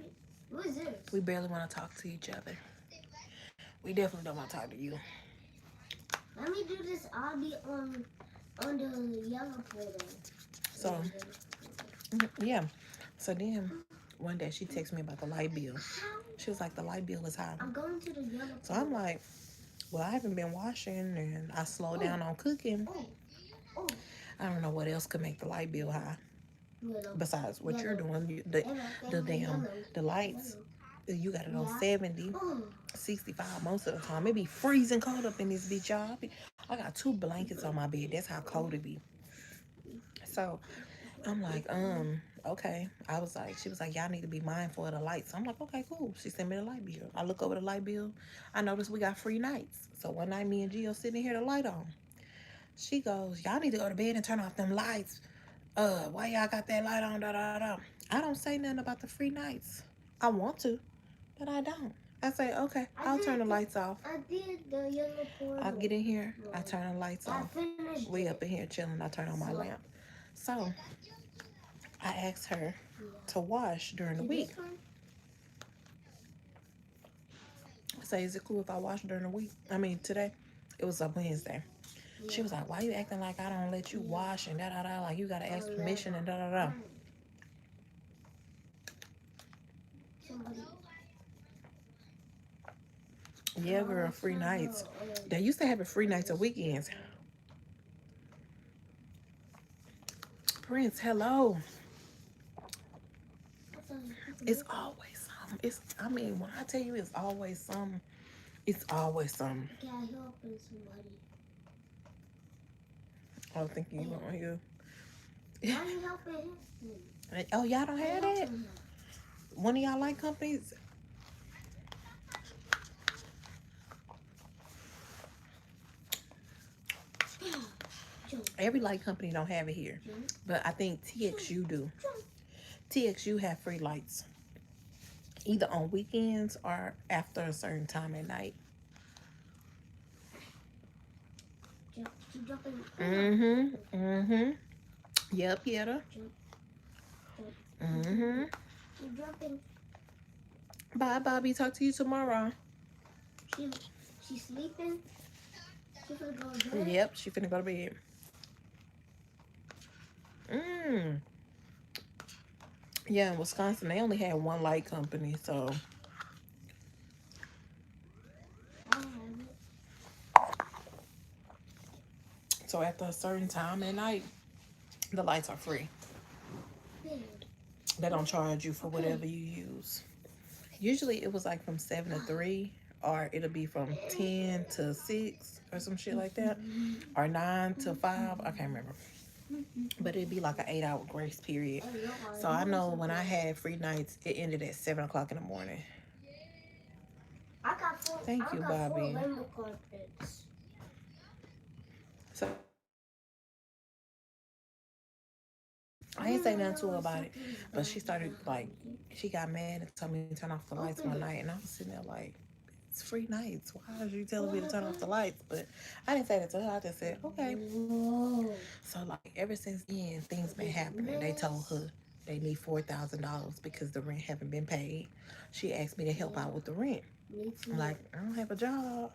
What is this? We barely want to talk to each other. We definitely don't want to talk to you. Let me do this. I'll be on the yellow portal. So, yeah. So then one day she texted me about the light bill. She was like, the light bill is high. I'm going to the yellow portal. So I'm like, well, I haven't been washing and I slowed down on cooking. I don't know what else could make the light bill high. Besides what you're doing, the lights, you got it on 70, 65 most of the time. It be freezing cold up in this bitch, y'all. I got 2 blankets on my bed. That's how cold it be. So I'm like, okay. She was like, y'all need to be mindful of the lights. I'm like, okay, cool. She sent me the light bill. I look over the light bill. I noticed we got free nights. So one night, me and Gio sitting here, the light on. She goes, y'all need to go to bed and turn off them lights. Why y'all got that light on? Da da da. I don't say nothing about the free nights. I want to, but I don't. I say, okay, I'll turn the lights off. I did the yellow portal. I get in here, I turn the lights off. We up in here chilling. I turn on my lamp. So I asked her to wash during the week. I say, is it cool if I wash during the week? I mean, today, it was a Wednesday. She was like, why you acting like I don't let you wash and da da da, like you gotta ask permission and da da da. Yeah, girl, free nights. They used to have it free nights and weekends. Prince, hello. It's always something. When I tell you it's always something, it's always something. Yeah, helping somebody. I was thinking you want here. Why are you helping him? Oh, y'all don't have that? one of y'all light companies? Every light company don't have it here, but I think TXU do. TXU have free lights, either on weekends or after a certain time at night. Mm-hmm. Mm-hmm. Yep, Yetta. Mm-hmm. Bye, Bobby. Talk to you tomorrow. She's sleeping. She finna go to bed. Yep, she finna go to bed. Yeah, in Wisconsin, they only had one light company, so I don't have it. after a certain time at night, the lights are free. There. They don't charge you for whatever you use. Usually it was like from 7 to 3, or it'll be from 10 to 6 or some shit like that, or 9 to 5. I can't remember. But it'd be like an 8-hour grace period. So I know when I had free nights, it ended at 7 o'clock in the morning. Thank you, Bobby. So I ain't say nothing to her about it, but she started like, she got mad and told me to turn off the lights one night, and I was sitting there like, it's free nights. Why are you telling me to turn off the lights? But I didn't say that to her. I just said, okay. So like ever since then, things been happening. They told her they need $4,000 because the rent haven't been paid. She asked me to help out with the rent. I'm like, I don't have a job.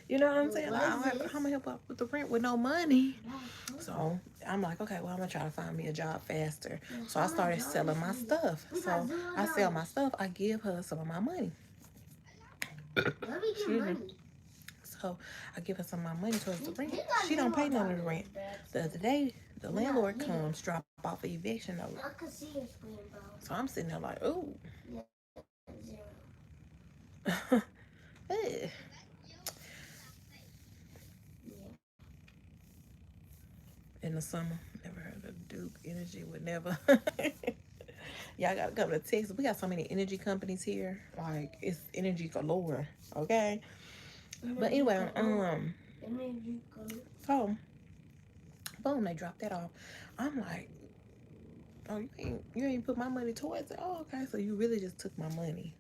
You know what I'm saying? Like, I don't have, how am I gonna help out with the rent with no money? So I'm like, okay, well, I'm gonna try to find me a job faster. So I started selling my stuff. So I sell my stuff. I give her some of my money. Excuse me. So I give her some of my money towards the rent. She don't pay none of the rent. The other day, the landlord comes, drop off an eviction note. So I'm sitting there like, ooh. Hey. In the summer, never heard of Duke Energy would never. Y'all gotta come to Texas. We got so many energy companies here. Like it's energy galore. Okay. But anyway, so boom, they dropped that off. I'm like, oh, you ain't put my money towards it. Oh, okay. So you really just took my money.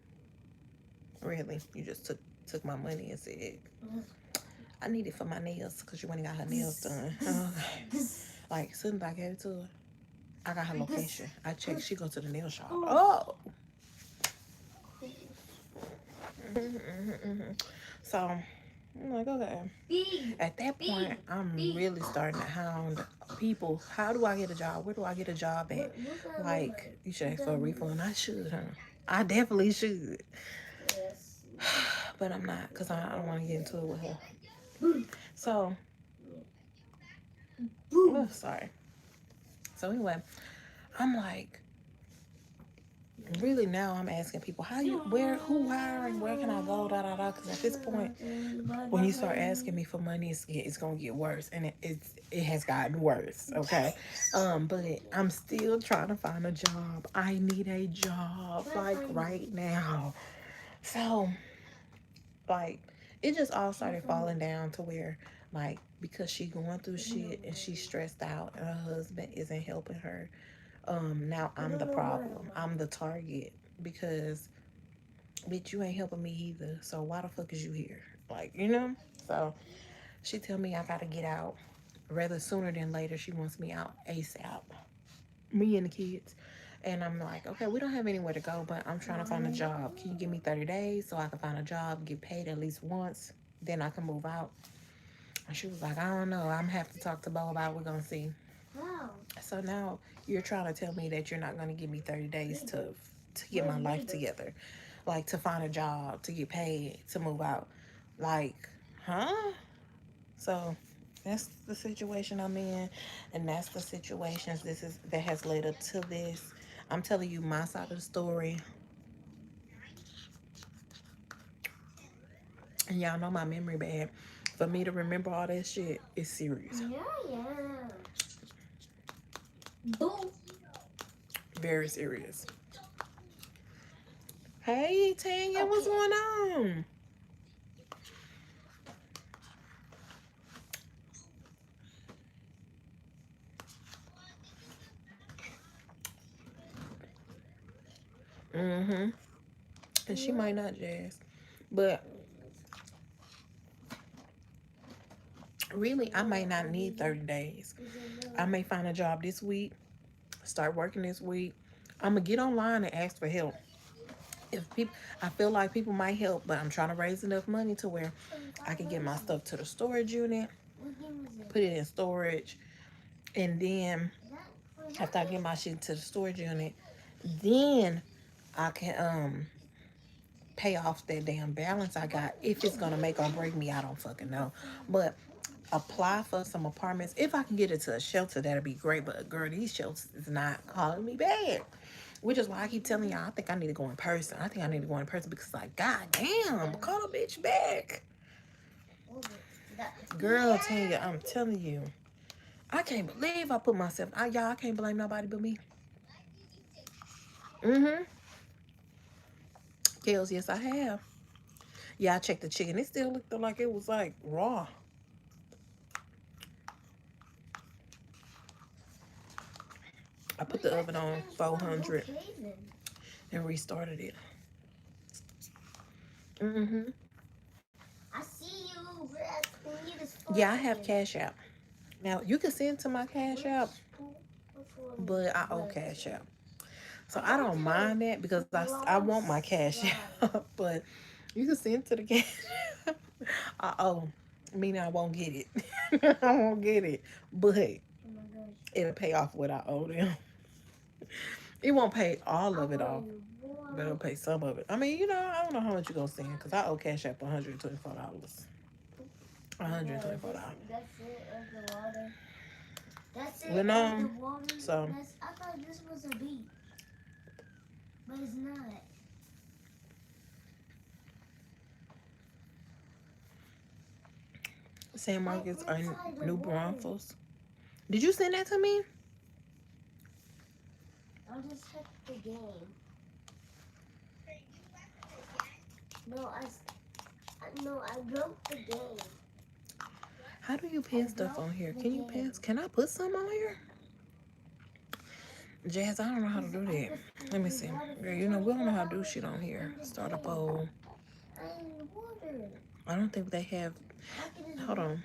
Really, you just took my money and said, I need it for my nails because you went and got her nails done. Like as soon as I gave it to her, I got her location. I checked. She go to the nail shop. Oh. So I'm like, okay. At that point, I'm really starting to hound people. How do I get a job? Where do I get a job at? Like, you should ask for a refund. I should, huh? I definitely should. But I'm not, because I don't want to get into it with her. So, oh, sorry. So anyway, I'm like, really now I'm asking people, who hiring, where can I go, da da da. Because at this point, when you start asking me for money, it's gonna get worse, and it has gotten worse. Okay, but I'm still trying to find a job. I need a job like right now. So like it just all started falling down to where like because she going through shit and she's stressed out and her husband isn't helping her. Now I'm the problem. I'm the target because bitch, you ain't helping me either. So why the fuck is you here? Like, you know? So she tell me I gotta get out. Rather sooner than later, she wants me out ASAP. Me and the kids. And I'm like, okay, we don't have anywhere to go, but I'm trying to find a job. Can you give me 30 days so I can find a job, get paid at least once, then I can move out? And she was like, I don't know. I'm gonna have to talk to Bo about it. We're gonna see. So now you're trying to tell me that you're not gonna give me 30 days to get my life together, like to find a job, to get paid, to move out. Like, huh? So that's the situation I'm in, and that's the situations that has led up to this. I'm telling you my side of the story, and y'all know my memory bad. For me to remember all that shit is serious. Yeah. Boom. Very serious. Hey, Tanya, what's Okay. going on? Mm-hmm. And she might not, Jazz. But really, I might not need 30 days. I may find a job this week, start working this week. I'm going to get online and ask for help. If people, I feel like people might help, but I'm trying to raise enough money to where I can get my stuff to the storage unit, put it in storage, and then after I get my shit to the storage unit, then I can pay off that damn balance I got. If it's gonna make or break me, I don't fucking know. But apply for some apartments. If I can get it to a shelter, that'd be great. But girl, these shelters is not calling me back. Which is why I keep telling y'all I think I need to go in person. I think I need to go in person because like, god damn, call a bitch back. Girl, Tanya, I'm telling you. I can't believe I put myself. Y'all, I can't blame nobody but me. Mm-hmm. Kales, yes, I have. Yeah, I checked the chicken. It still looked like it was like raw. I put the oven on 400 and restarted it. Mm-hmm. I see you, Rex. We need this Yeah, I have Cash App. Now, you can send to my Cash App, but I owe Cash App. So I don't mind that because I want my Cash App, but you can send to the Cash App. I owe. Meaning I won't get it. I won't get it. But it'll pay off what I owe them. It won't pay all of it off, but it'll pay some of it. I mean, I don't know how much you're going to send because I owe Cash App $124. $124. That's it of the water. That's it You of know? the water. So, I thought this was a beat, but it's not. San Marcos are Inside the New water. Braunfels. Did you send that to me? I'll just check the game. No, I wrote the game. How do you pin stuff on here? Can you pin? Can I put some on here? Jazz, I don't know how to do that. Let me see. Girl, we don't know how to do shit on here. Start a poll. I'm in the water. I don't think they have. Hold on.